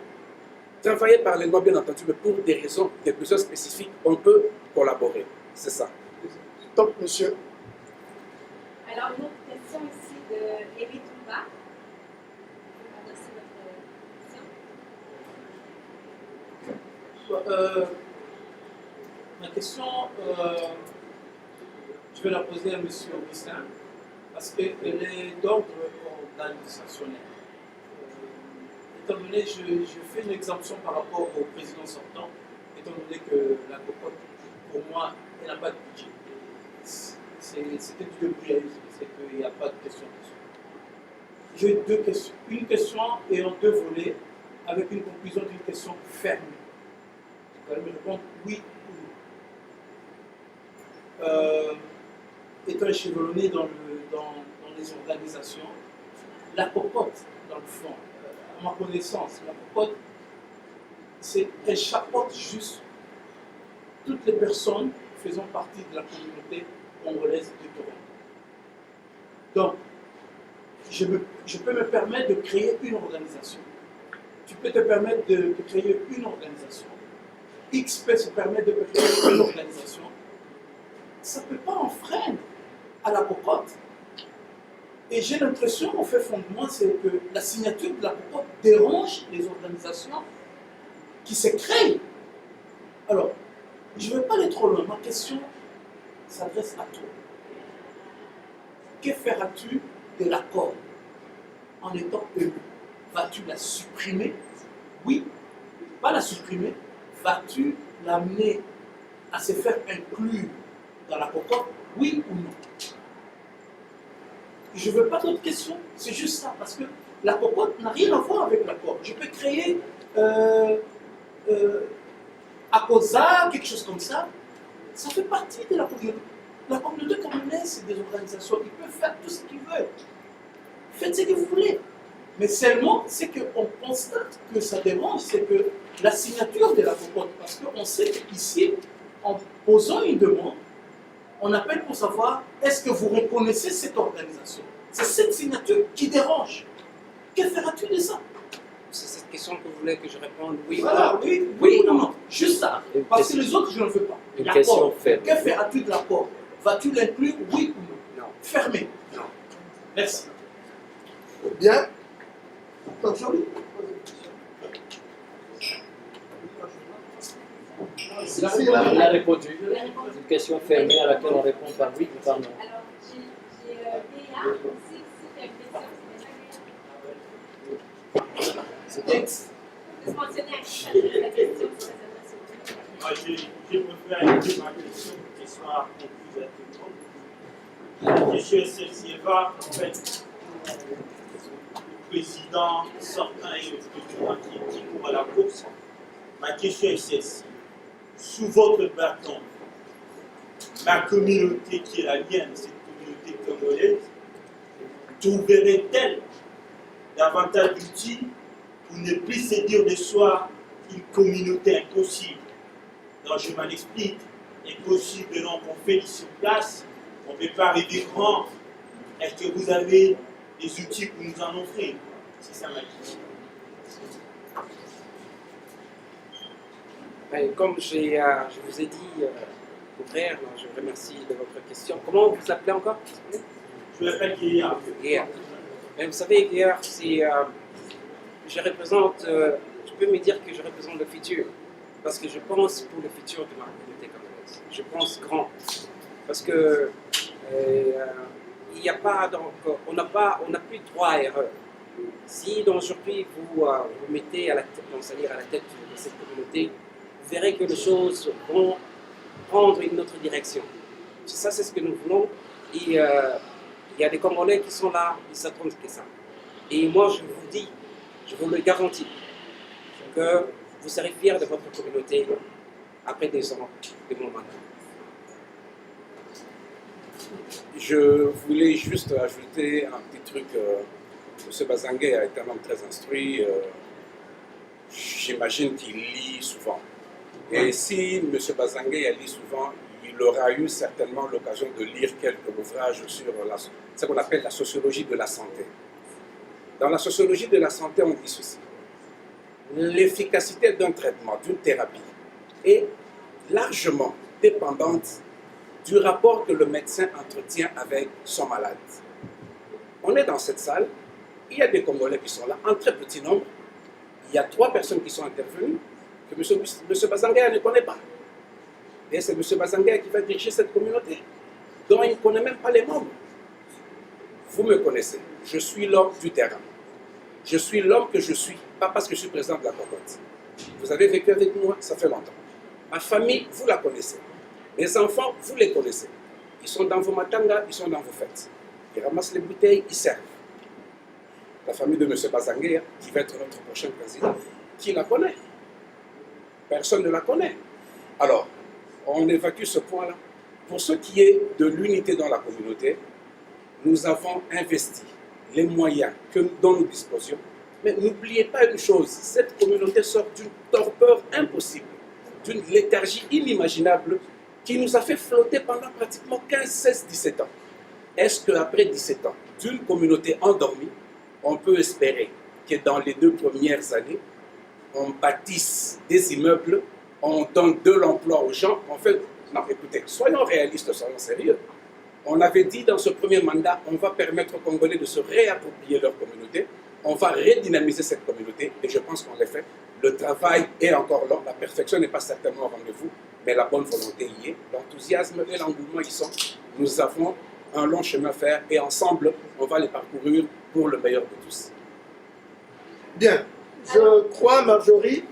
travailler parallèlement, bien entendu, mais pour des raisons, des besoins spécifiques, on peut collaborer. C'est ça. Top, monsieur. Alors, une autre question ici de Eri Touba. Vous adressez votre question. Ma question, je vais la poser à M. Augustin, parce qu'elle est d'ordre organisationnel. Étant donné, je fais une exemption par rapport au président sortant, étant donné que la cocotte, pour moi, elle n'a pas de budget. C'était du débrouillardisme, c'est qu'il n'y a pas de question dessus. J'ai deux questions. Une question et en deux volets, avec une conclusion d'une question fermée. Vous allez me répondre oui ou non. Étant échevelonné dans les organisations, la cocotte, dans le fond, à ma connaissance, la cocotte, elle chapeaute juste toutes les personnes faisant partie de la communauté congolaise de Toronto. Donc, je peux me permettre de créer une organisation. Tu peux te permettre de créer une organisation. X peut se permettre de créer une organisation. Ça ne peut pas enfreindre à la cocotte. Et j'ai l'impression, au fait fond de moi, c'est que la signature de la cocotte dérange les organisations qui se créent. Alors, je ne vais pas aller trop loin. Ma question s'adresse à toi. Que feras-tu de l'accord en étant élu? Vas-tu la supprimer? Oui. Pas la supprimer. Vas-tu l'amener à se faire inclure dans la cocotte? Oui ou non? Je ne veux pas d'autres questions. C'est juste ça. Parce que la cocotte n'a rien à voir avec l'accord. Je peux créer ACOSA, quelque chose comme ça. Ça fait partie de la communauté. La communauté congolaise, c'est des organisations. Ils peuvent faire tout ce qu'ils veulent. Faites ce que vous voulez. Mais seulement, c'est qu'on constate que ça dérange, c'est que la signature de la cocotte, parce qu'on sait qu'ici, en posant une demande, on appelle pour savoir, est-ce que vous reconnaissez cette organisation? C'est cette signature qui dérange. Que feras-tu de ça? C'est cette question que vous voulez que je réponde oui voilà, ou non? oui ou non? Juste ça. Parce que les autres, je ne veux pas. Une question ferme. Que feras-tu de l'accord? Vas-tu l'inclure, oui ou non? Non. Fermé. Non. Merci. Bien. Donc, Jean-Louis. Il a répondu. C'est une question fermée à laquelle on répond par oui ou par non. Alors, j'ai Béa aussi qui fait une question. C'est Vous mentionnez la question sur Moi, je préfère écouter ma question qui soit concluse à tout le monde. Monsieur SFCFA, en fait, le président sortant et le président qui court à la course, ma question est celle-ci. Sous votre bâton, ma communauté qui est la mienne, cette communauté congolaise, trouverait-elle davantage d'outils pour ne plus se dire de soi une communauté impossible? Donc je m'en explique, impossible non qu'on fait ici sur place, on ne peut pas arriver grand. Est-ce que vous avez des outils pour nous en offrir? C'est ça ma question. Comme je vous ai dit, mon frère, je vous remercie de votre question. Comment vous vous appelez encore? Je m'appelle Guillaume. Vous savez, Guillaume, je représente, je peux me dire que je représente le futur. Parce que je pense pour le futur de ma communauté congolaise. Je pense grand. Parce que il n'y a pas, donc, on n'a plus droit à erreur. Si donc aujourd'hui vous vous mettez à la tête, c'est-à-dire à la tête de cette communauté, vous verrez que les choses vont prendre une autre direction. Ça, c'est ce que nous voulons. Et il y a des Congolais qui sont là, ils s'attendent que ça. Et moi, je vous dis, je vous le garantis, que vous serez fiers de votre communauté après des ans de mon mandat. Je voulais juste ajouter un petit truc. M. Bazangue a été un homme très instruit. J'imagine qu'il lit souvent. Et si M. Bazangue a lu souvent, il aura eu certainement l'occasion de lire quelques ouvrages sur ce qu'on appelle la sociologie de la santé. Dans la sociologie de la santé, on dit ceci. L'efficacité d'un traitement, d'une thérapie, est largement dépendante du rapport que le médecin entretient avec son malade. On est dans cette salle, il y a des Congolais qui sont là, en très petit nombre. Il y a 3 personnes qui sont intervenues que M. Bazangue ne connaît pas. Et c'est M. Bazangue qui va diriger cette communauté, dont il ne connaît même pas les membres. Vous me connaissez, je suis l'homme du terrain. Je suis l'homme que je suis, pas parce que je suis président de la cocotte. Vous avez vécu avec moi, ça fait longtemps. Ma famille, vous la connaissez. Mes enfants, vous les connaissez. Ils sont dans vos matangas, ils sont dans vos fêtes. Ils ramassent les bouteilles, ils servent. La famille de M. Bazangue, qui va être notre prochain président, qui la connaît? Personne ne la connaît. Alors, on évacue ce point-là. Pour ce qui est de l'unité dans la communauté, nous avons investi les moyens dont nous disposions. Mais n'oubliez pas une chose, cette communauté sort d'une torpeur impossible, d'une léthargie inimaginable qui nous a fait flotter pendant pratiquement 15, 16, 17 ans. Est-ce qu'après 17 ans, d'une communauté endormie, on peut espérer que dans les 2 premières années, on bâtisse des immeubles, on donne de l'emploi aux gens, on fait... Non, écoutez, soyons réalistes, soyons sérieux. On avait dit dans ce premier mandat, on va permettre aux Congolais de se réapproprier leur communauté, on va redynamiser cette communauté, et je pense qu'on l'a fait. Le travail est encore là, la perfection n'est pas certainement au rendez-vous, mais la bonne volonté y est, l'enthousiasme et l'engouement y sont. Nous avons un long chemin à faire, et ensemble, on va les parcourir pour le meilleur de tous. Bien. Je crois, Marjorie,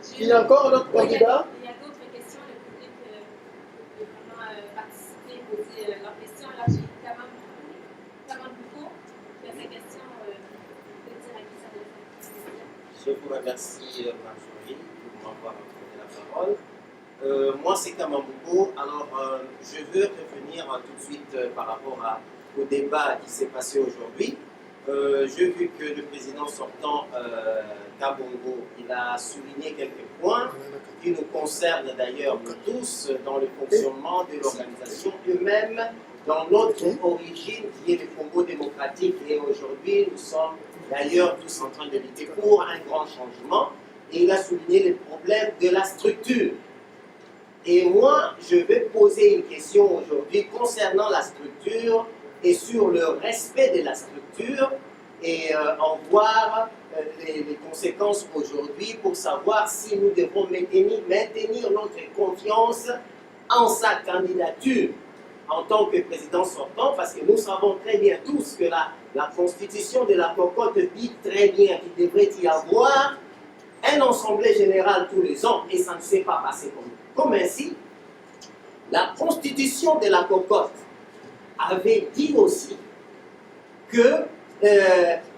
qu'il y a encore un autre candidat. Il y a d'autres questions, le public peut vraiment participer, poser leurs questions. Là, j'ai Kaman Bouko qui a sa question de dire à qui ça doit. Je vous remercie, Marjorie, pour m'avoir accordé la parole. Moi, c'est Kaman Bouko. Alors, je veux revenir tout de suite par rapport au débat qui s'est passé aujourd'hui. J'ai vu que le président sortant, Kabongo, il a souligné quelques points qui nous concernent d'ailleurs tous dans le fonctionnement de l'organisation et même dans notre origine qui est le Congo démocratique. Et aujourd'hui, nous sommes d'ailleurs tous en train de lutter pour un grand changement. Et il a souligné les problèmes de la structure. Et moi, je vais poser une question aujourd'hui concernant la structure et sur le respect de la structure et en voir les conséquences aujourd'hui pour savoir si nous devons maintenir notre confiance en sa candidature en tant que président sortant, parce que nous savons très bien tous que la constitution de la cocotte dit très bien qu'il devrait y avoir un assemblée générale tous les ans et ça ne s'est pas passé comme ainsi. La constitution de la cocotte avait dit aussi que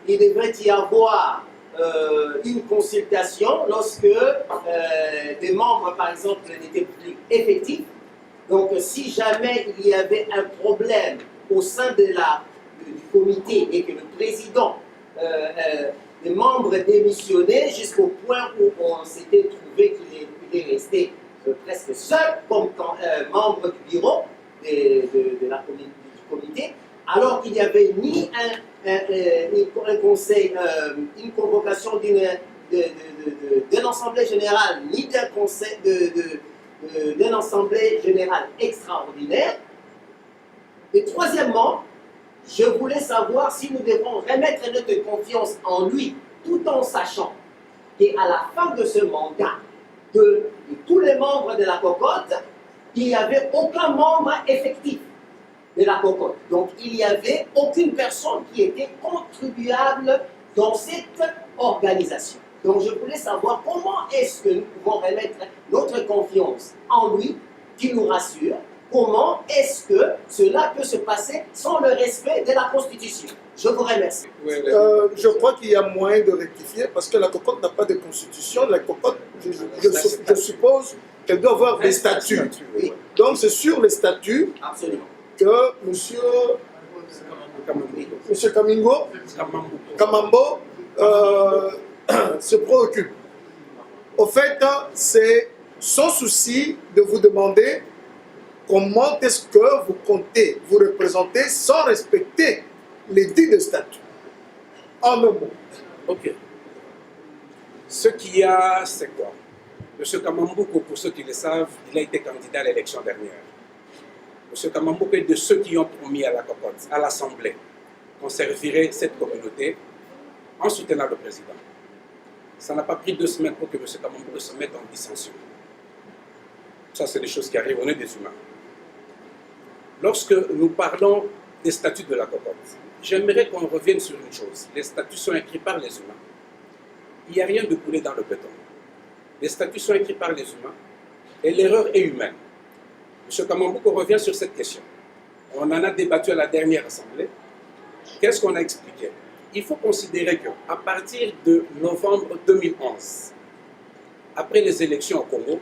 il devrait y avoir une consultation lorsque des membres, par exemple, n'étaient plus effectifs. Donc, si jamais il y avait un problème au sein du comité et que le président, des membres démissionnaient jusqu'au point où on s'était trouvé qu'il est resté presque seul comme membre du bureau du comité, alors qu'il n'y avait ni un conseil, une convocation d'une assemblée générale, ni d'un conseil d'une assemblée générale extraordinaire. Et troisièmement, je voulais savoir si nous devons remettre notre confiance en lui, tout en sachant qu'à la fin de ce mandat, de tous les membres de la cocotte, il n'y avait aucun membre effectif de la cocotte. Donc, il n'y avait aucune personne qui était contribuable dans cette organisation. Donc, je voulais savoir comment est-ce que nous pouvons remettre notre confiance en lui, qui nous rassure. Comment est-ce que cela peut se passer sans le respect de la Constitution? Je vous remercie. Je crois qu'il y a moyen de rectifier parce que la cocotte n'a pas de constitution. La cocotte, je suppose qu'elle doit avoir des statuts. Oui. Donc, c'est sur les statuts que monsieur Kamambo se préoccupe. Au fait, c'est sans souci de vous demander comment est-ce que vous comptez vous représenter sans respecter les dits de statut. En un mot. Ok. Ce qu'il y a, c'est quoi? M. Kamambouko, pour ceux qui le savent, il a été candidat à l'élection dernière. M. Kamambouko est de ceux qui ont promis à la cocotte, à l'Assemblée, qu'on servirait cette communauté en soutenant le président. Ça n'a pas pris 2 semaines pour que M. Kamambouko se mette en dissension. Ça, c'est des choses qui arrivent, on est des humains. Lorsque nous parlons des statuts de la cocotte, j'aimerais qu'on revienne sur une chose. Les statuts sont écrits par les humains. Il n'y a rien de coulé dans le béton. Les statuts sont écrits par les humains et l'erreur est humaine. M. Kamambouko revient sur cette question. On en a débattu à la dernière assemblée. Qu'est-ce qu'on a expliqué? Il faut considérer qu'à partir de novembre 2011, après les élections au Congo,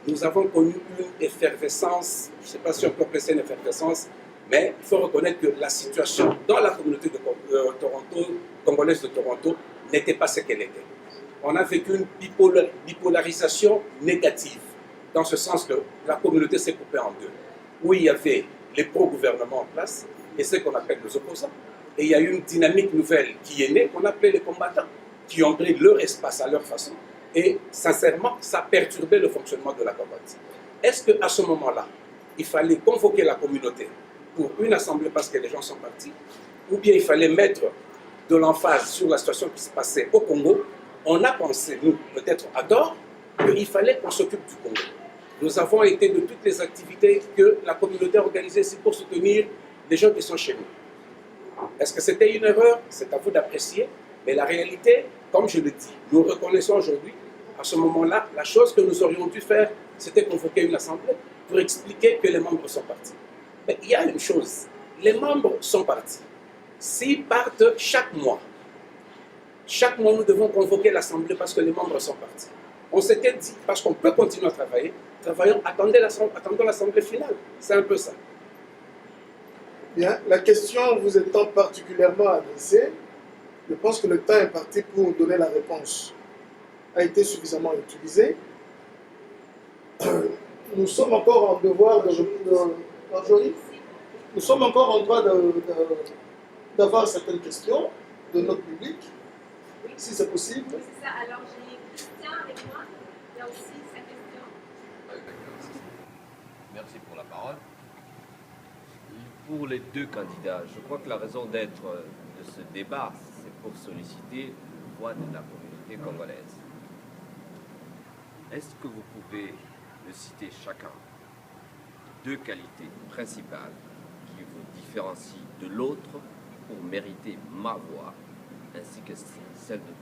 nous avons connu une effervescence, je ne sais pas si on peut appeler ça une effervescence, mais il faut reconnaître que la situation dans la communauté de Toronto, congolaise de Toronto, n'était pas ce qu'elle était. On a vécu une bipolarisation négative, dans ce sens que la communauté s'est coupée en deux. Où il y avait les pro-gouvernements en place et ceux qu'on appelle les opposants. Et il y a eu une dynamique nouvelle qui est née, qu'on appelait les combattants, qui ont pris leur espace à leur façon. Et sincèrement, ça a perturbé le fonctionnement de la cocotte. Est-ce qu'à ce moment-là, il fallait convoquer la communauté pour une assemblée parce que les gens sont partis, ou bien il fallait mettre de l'emphase sur la situation qui se passait au Congo? On a pensé, nous, peut-être à tort, qu'il fallait qu'on s'occupe du Congo. Nous avons été de toutes les activités que la communauté a organisées ici pour soutenir les gens qui sont chez nous. Est-ce que c'était une erreur? C'est à vous d'apprécier. Mais la réalité, comme je le dis, nous reconnaissons aujourd'hui, à ce moment-là, la chose que nous aurions dû faire, c'était convoquer une assemblée pour expliquer que les membres sont partis. Mais il y a une chose, les membres sont partis. S'ils partent chaque mois, nous devons convoquer l'assemblée parce que les membres sont partis. On s'était dit, parce qu'on peut continuer à travailler, travaillons, attendons l'assemblée finale. C'est un peu ça. Bien, la question vous étant particulièrement adressée, je pense que le temps imparti pour donner la réponse a été suffisamment utilisé. Nous sommes encore en devoir nous sommes encore en droit d'avoir certaines questions de notre public, si c'est possible. Oui, c'est ça. Alors, j'ai Christian avec moi. Il y a aussi sa question. Merci pour la parole. Pour les deux candidats, je crois que la raison d'être de ce débat, c'est pour solliciter la voix de la communauté congolaise. Est-ce que vous pouvez me citer chacun 2 qualités principales qui vous différencient de l'autre pour mériter ma voix, ainsi que celle de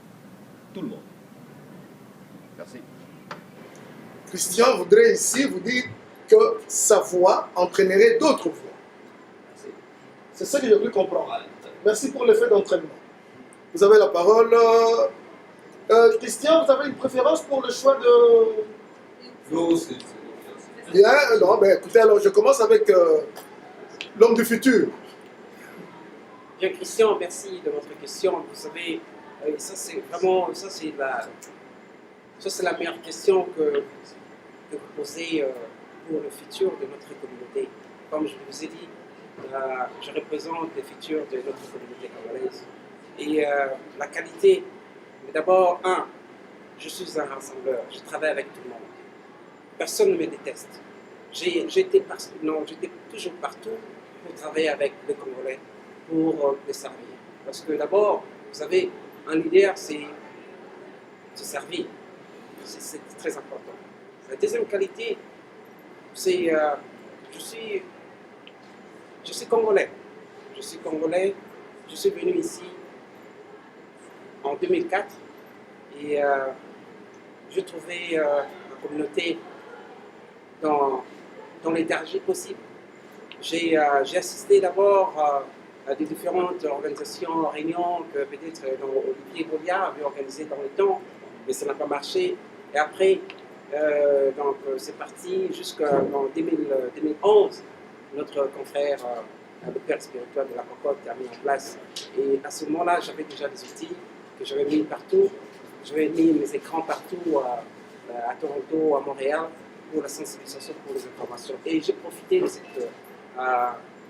tout le monde? Merci. Christian voudrait ici vous dire que sa voix entraînerait d'autres voix. C'est ça que j'ai voulu comprendre. Merci pour l'effet d'entraînement. Vous avez la parole. Christian, vous avez une préférence pour le choix de... Non, c'est... Bien, non, mais écoutez, alors je commence avec l'homme du futur. Bien, Christian, merci de votre question. Vous savez, ça c'est vraiment, ça c'est la meilleure question que vous posez pour le futur de notre communauté. Comme je vous ai dit, je représente le futur de notre communauté congolaise. Et la qualité, mais d'abord, je suis un rassembleur, je travaille avec tout le monde. Personne ne me déteste. J'étais toujours partout pour travailler avec les Congolais, pour les servir. Parce que d'abord, vous savez, un leader, c'est se servir. C'est très important. La deuxième qualité, c'est je suis congolais. Je suis congolais. Je suis venu ici en 2004 et j'ai trouvé la communauté dans l'énergie possible. J'ai assisté d'abord à des différentes organisations, réunions que peut-être Olivier Bolia avait organisées dans le temps, mais ça n'a pas marché. Et après, donc c'est parti jusqu'en 2011. Notre confrère, le père spirituel de la cocotte, a mis en place. Et à ce moment-là, j'avais déjà des outils que j'avais mis partout. J'avais mis mes écrans partout à Toronto, à Montréal, pour la sensibilisation, pour les informations. Et j'ai profité de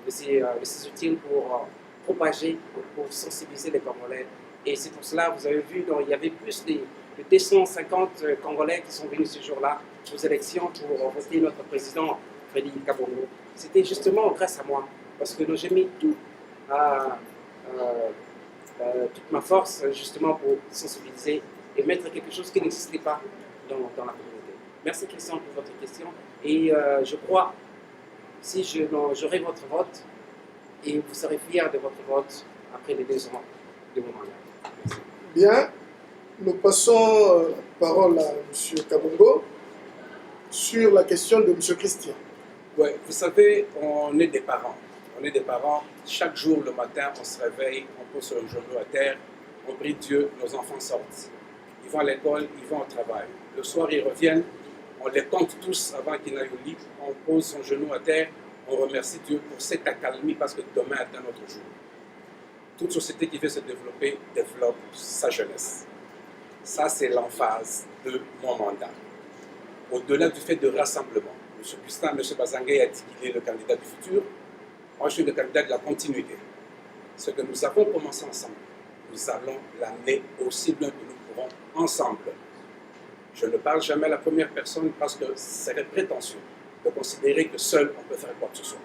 ces outils pour propager, pour sensibiliser les Congolais. Et c'est pour cela, vous avez vu, il y avait plus de 250 Congolais qui sont venus ce jour-là aux élections pour voter notre président, Félix Kabongo. C'était justement grâce à moi, parce que j'ai mis toute ma force justement pour sensibiliser et mettre quelque chose qui n'existait pas dans la communauté. Merci Christian pour votre question. Et je crois, si j'aurai votre vote, et vous serez fiers de votre vote après les 2 ans de mon mandat. Merci. Bien, nous passons la parole à M. Kabongo sur la question de M. Christian. Ouais, vous savez, on est des parents. On est des parents. Chaque jour, le matin, on se réveille, on pose un genou à terre, on prie Dieu, nos enfants sortent. Ils vont à l'école, ils vont au travail. Le soir, ils reviennent, on les compte tous avant qu'ils n'aillent au lit, on pose son genou à terre, on remercie Dieu pour cette accalmie parce que demain est un autre jour. Toute société qui veut se développer développe sa jeunesse. Ça, c'est l'emphase de mon mandat. Au-delà du fait de rassemblement, M. Gustin, M. Bazangue a dit qu'il est le candidat du futur. Moi, je suis le candidat de la continuité. Ce que nous avons commencé ensemble, nous allons l'amener aussi loin que nous pourrons ensemble. Je ne parle jamais à la première personne parce que c'est prétentieux de considérer que seul on peut faire quoi que ce soit.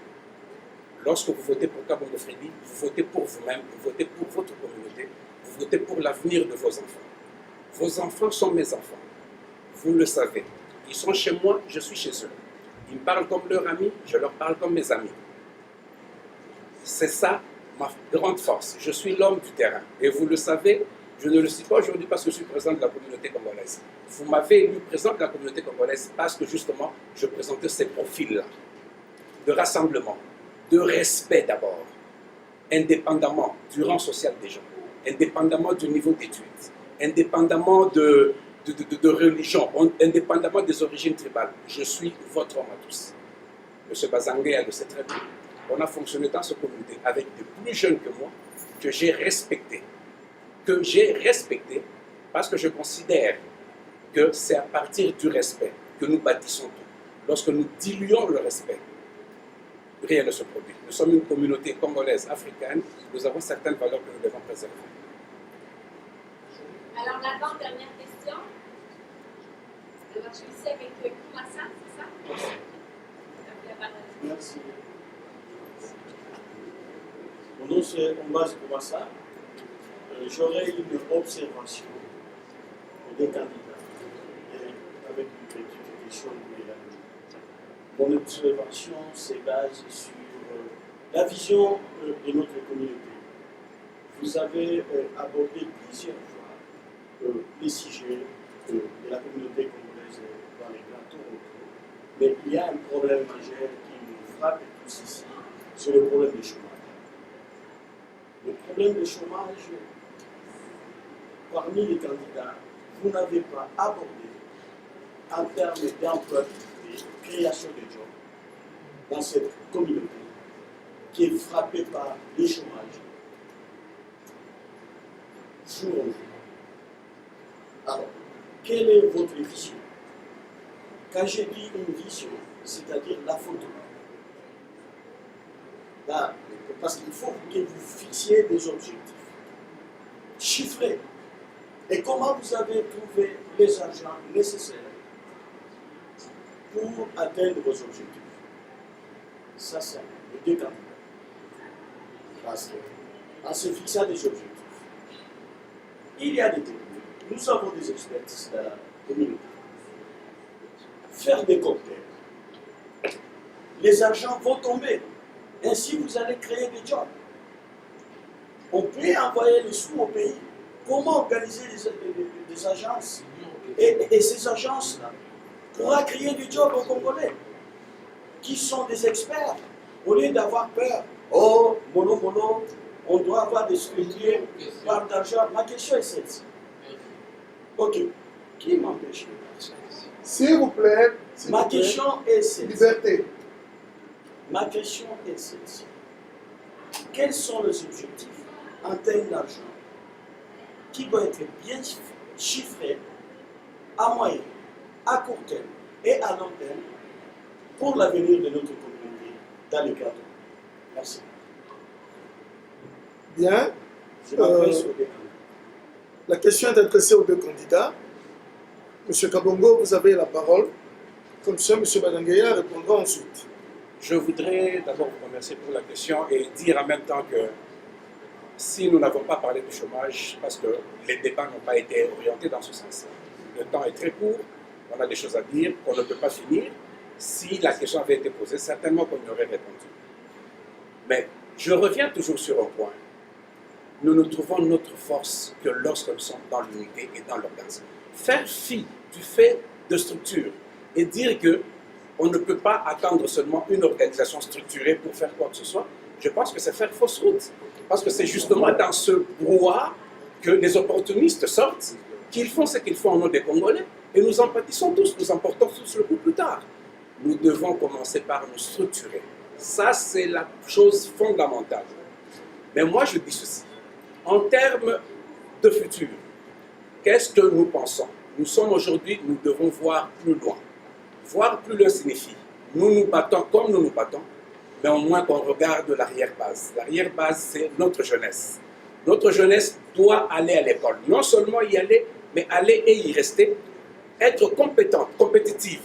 Lorsque vous votez pour Kabongo Freddy, vous votez pour vous-même, vous votez pour votre communauté, vous votez pour l'avenir de vos enfants. Vos enfants sont mes enfants. Vous le savez. Ils sont chez moi, je suis chez eux. Ils me parlent comme leurs amis, je leur parle comme mes amis. C'est ça ma grande force. Je suis l'homme du terrain. Et vous le savez, je ne le suis pas aujourd'hui parce que je suis président de la communauté congolaise. Vous m'avez élu président de la communauté congolaise parce que justement, je présentais ces profils-là de rassemblement, de respect d'abord, indépendamment du rang social des gens, indépendamment du niveau d'études, indépendamment de religion, indépendamment des origines tribales. Je suis votre homme à tous. M. Bazangue le sait très bien. On a fonctionné dans cette communauté avec des plus jeunes que moi que j'ai respectés. Parce que je considère que c'est à partir du respect que nous bâtissons tout. Lorsque nous diluons le respect, rien ne se produit. Nous sommes une communauté congolaise, africaine, nous avons certaines valeurs que nous devons préserver. Alors, l'avant-dernière question. Alors, je suis ici avec Koumassa, c'est ça? Merci. Mon nom c'est Ombaz Koumassa. J'aurais une observation des candidats avec une petite question. Mon observation se base sur la vision de notre communauté. Vous avez abordé plusieurs fois les sujets de la communauté congolaise dans les grands Toronto, mais il y a un problème majeur qui nous frappe tous ici, c'est le problème du chômage. Le problème du chômage, parmi les candidats, vous n'avez pas abordé en termes d'emploi, de création de jobs dans cette communauté qui est frappée par le chômage jour en jour. Alors, quelle est votre vision? Quand je dis une vision, c'est-à-dire la photo. Là, parce qu'il faut que vous fixiez des objectifs chiffrés. Et comment vous avez trouvé les argents nécessaires pour atteindre vos objectifs? Ça, c'est le deux candidats. Parce qu'en se fixant des objectifs, il y a des techniques. Nous avons des experts dans la communauté. Faire des cocktails. Les argents vont tomber. Ainsi, vous allez créer des jobs. On peut envoyer les sous au pays. Comment organiser des agences? Et ces agences-là pourra créer des jobs aux Congolais qui sont des experts. Au lieu d'avoir peur, oh, mono, on doit avoir des structures par d'argent. Ma question est celle-ci. Ok, qui m'empêche? S'il vous plaît. Ma question est celle-ci. Liberté. Ma question est celle-ci. Quels sont les objectifs en termes d'argent qui doivent être bien chiffrés à moyen à court terme et à long terme pour l'avenir de notre communauté dans les cadres. Merci. Bien. Je m'adresse aux deux. La question est adressée aux deux candidats. Monsieur Kabongo, vous avez la parole. Comme ça, Monsieur Badangaya répondra ensuite. Je voudrais d'abord vous remercier pour la question et dire en même temps que si nous n'avons pas parlé du chômage, parce que les débats n'ont pas été orientés dans ce sens. Le temps est très court, on a des choses à dire qu'on ne peut pas finir. Si la question avait été posée, certainement qu'on y aurait répondu. Mais je reviens toujours sur un point. Nous ne trouvons notre force que lorsque nous sommes dans l'unité et dans l'organisme. Faire fi du fait de structure et dire qu'on ne peut pas attendre seulement une organisation structurée pour faire quoi que ce soit, je pense que c'est faire fausse route. Parce que c'est justement dans ce brouhaha que les opportunistes sortent, qu'ils font ce qu'ils font au nom des Congolais, et nous en pâtissons tous, nous en portons tous le coup plus tard. Nous devons commencer par nous structurer. Ça, c'est la chose fondamentale. Mais moi, je dis ceci. En termes de futur, qu'est-ce que nous pensons? Nous sommes aujourd'hui, nous devons voir plus loin. Voir plus loin signifie, nous nous battons comme nous nous battons, mais au moins qu'on regarde l'arrière-base. L'arrière-base, c'est notre jeunesse. Notre jeunesse doit aller à l'école. Non seulement y aller, mais aller et y rester. Être compétente, compétitive.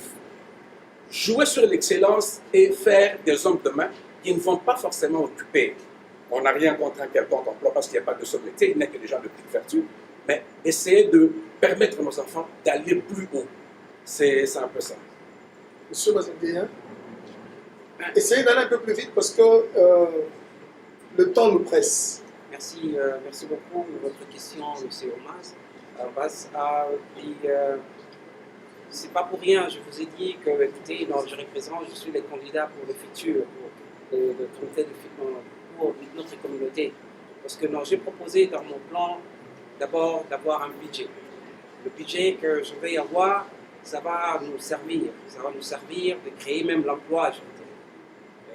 Jouer sur l'excellence et faire des hommes de main qui ne vont pas forcément occuper. On n'a rien contre un quelconque emploi parce qu'il n'y a pas de sommité, il n'y a que des gens de petite vertu. Mais essayer de permettre à nos enfants d'aller plus haut. C'est un peu ça. Monsieur Bazangaya, essayez d'aller un peu plus vite parce que le temps nous presse. Merci, merci beaucoup de votre question, M. Omaz. C'est pas pour rien, je vous ai dit que, écoutez, non, je suis le candidat pour le futur, pour le comité pour notre communauté. Parce que non, j'ai proposé dans mon plan d'abord d'avoir un budget. Le budget que je vais avoir, ça va nous servir. Ça va nous servir de créer même l'emploi, je veux dire.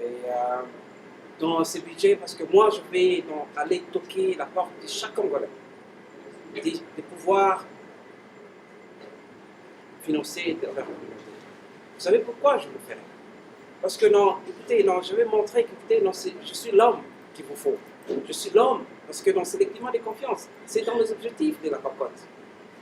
Et dans ce budget, parce que moi, je vais aller toquer la porte de chaque Congolais, de pouvoir financer leur communauté. Vous savez pourquoi je le ferai? Parce que non, écoutez, non, je vais montrer que écoutez, non, je suis l'homme qu'il vous faut. Je suis l'homme, parce que c'est le climat de confiance. C'est dans les objectifs de la cocotte,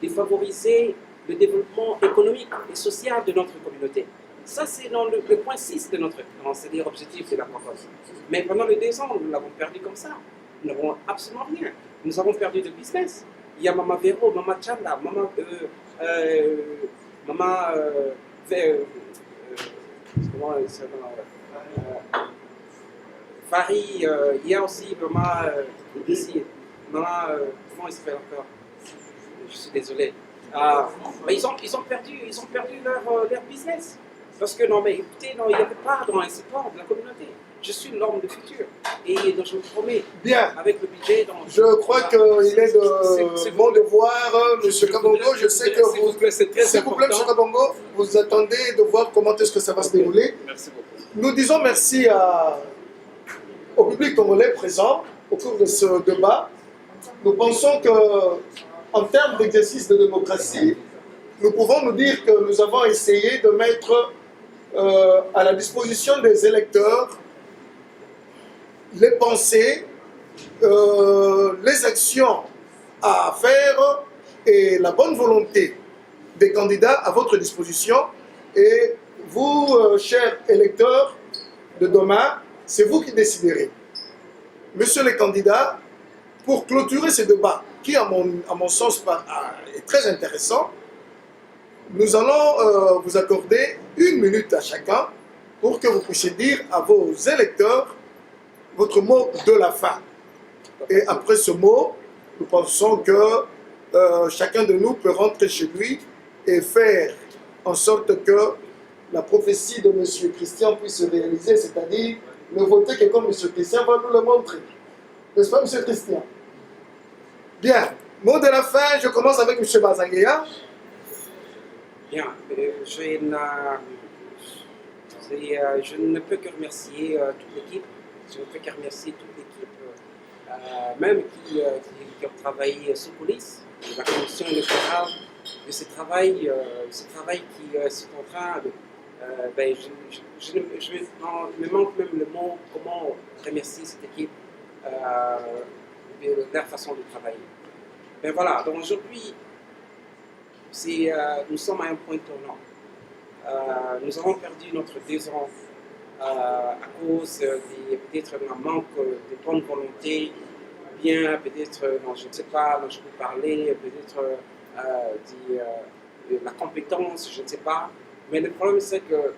de favoriser le développement économique et social de notre communauté. Ça, c'est dans le point 6 de notre plan, c'est-à-dire objectif de la cocotte. Mais pendant les 2 ans, nous l'avons perdu comme ça. Nous n'avons absolument rien. Nous avons perdu de business. Il y a Maman Véro, Maman Tchanda, Maman comment elle s'appelle, Farid, il y a aussi Maman ici, Maman, comment il s'appelle encore? Je suis désolé. Mais ils ont perdu leur business. Parce que non, mais écoutez, non, il n'y avait pas dans un support de la communauté. Je suis l'homme du futur. Et donc je vous promets, bien, avec le budget... Donc, je crois qu'il est bon de voir M. Kabongo. Je sais que vous... S'il vous plaît, M. Kabongo, vous attendez de voir comment est-ce que ça va se dérouler. Merci beaucoup. Nous disons merci au public congolais présent au cours de ce débat. Nous pensons qu'en termes d'exercice de démocratie, nous pouvons nous dire que nous avons essayé de mettre à la disposition des électeurs les pensées, les actions à faire et la bonne volonté des candidats à votre disposition. Et vous, chers électeurs de demain, c'est vous qui déciderez. Monsieur les candidats, pour clôturer ce débat, qui à mon sens est très intéressant, nous allons vous accorder 1 minute à chacun pour que vous puissiez dire à vos électeurs votre mot de la fin. Et après ce mot, nous pensons que chacun de nous peut rentrer chez lui et faire en sorte que la prophétie de M. Christian puisse se réaliser, c'est-à-dire ne voter que comme M. Christian va nous le montrer. N'est-ce pas, M. Christian? Bien. Mot de la fin, je commence avec M. Bazangaya. Bien. Je ne peux que remercier toute l'équipe. Je ne peux que remercier toute l'équipe, même qui ont travaillé sous coulisses, la commission électorale, ce travail qui est en train de... je me manque même le mot, comment remercier cette équipe de leur façon de travailler. Mais voilà, donc aujourd'hui, nous sommes à un point tournant. Nous avons perdu notre 2 ans à cause peut-être d'un manque de bonne volonté, bien peut-être, je ne sais pas, je peux parler, peut-être de la compétence, je ne sais pas. Mais le problème, c'est que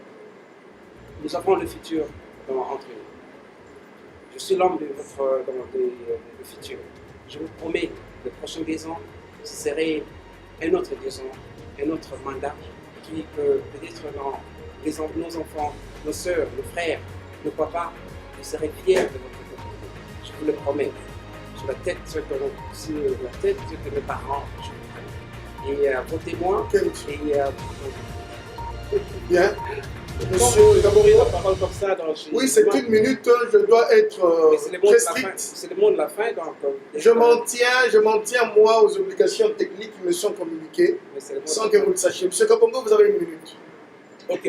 nous avons le futur entre nous. Je suis l'homme de votre le futur. Je vous promets, les prochains 2 ans, ce serait un autre 2 ans, un autre mandat qui peut peut-être nos enfants, nos soeurs, nos frères, nos papas, vous serez fiers de votre communauté. Je vous le promets. Sur la tête de mes parents, je vous promets. Et vos témoins. Bien. Monsieur D'abord, la parole comme ça dans oui, c'est 1 minute, je dois être très strict. C'est le mot de la fin, donc... Je m'en tiens, moi, aux obligations techniques qui me sont communiquées, sans que vous le sachiez. Monsieur Kabongo, vous avez 1 minute. Ok,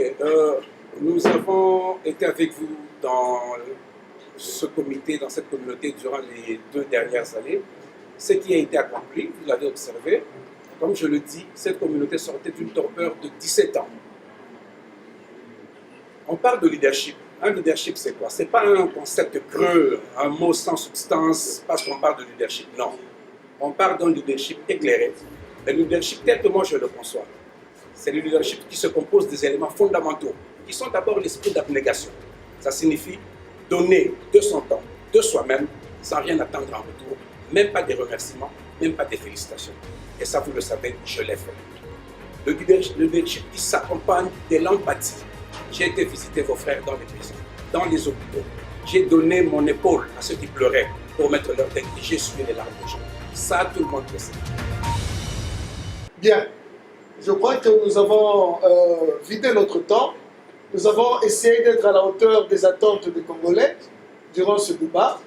nous avons été avec vous dans ce comité, dans cette communauté durant les 2 dernières années. Ce qui a été accompli, vous l'avez observé, comme je le dis, cette communauté sortait d'une torpeur de 17 ans. On parle de leadership. Un leadership, c'est quoi? Ce n'est pas un concept creux, un mot sans substance, parce qu'on parle de leadership. Non. On parle d'un leadership éclairé. Le leadership tel que moi je le conçois, c'est le leadership qui se compose des éléments fondamentaux, qui sont d'abord l'esprit d'abnégation. Ça signifie donner de son temps, de soi-même, sans rien attendre en retour, même pas des remerciements, même pas des félicitations. Et ça, vous le savez, je l'ai fait. Le leadership qui s'accompagne de l'empathie. J'ai été visiter vos frères dans les prisons, dans les hôpitaux. J'ai donné mon épaule à ceux qui pleuraient pour mettre leur tête et j'ai suivi les larmes des gens. Ça, tout le monde le sait. Bien. Je crois que nous avons vidé notre temps. Nous avons essayé d'être à la hauteur des attentes des Congolais durant ce débat.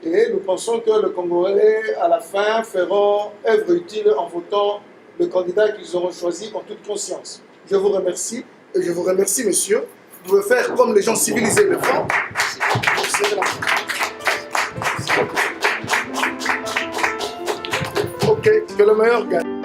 Et nous pensons que les Congolais, à la fin, feront œuvre utile en votant le candidat qu'ils auront choisi en toute conscience. Je vous remercie. Et je vous remercie, monsieur. Vous pouvez faire comme les gens civilisés le font. Ok, que le meilleur gagne.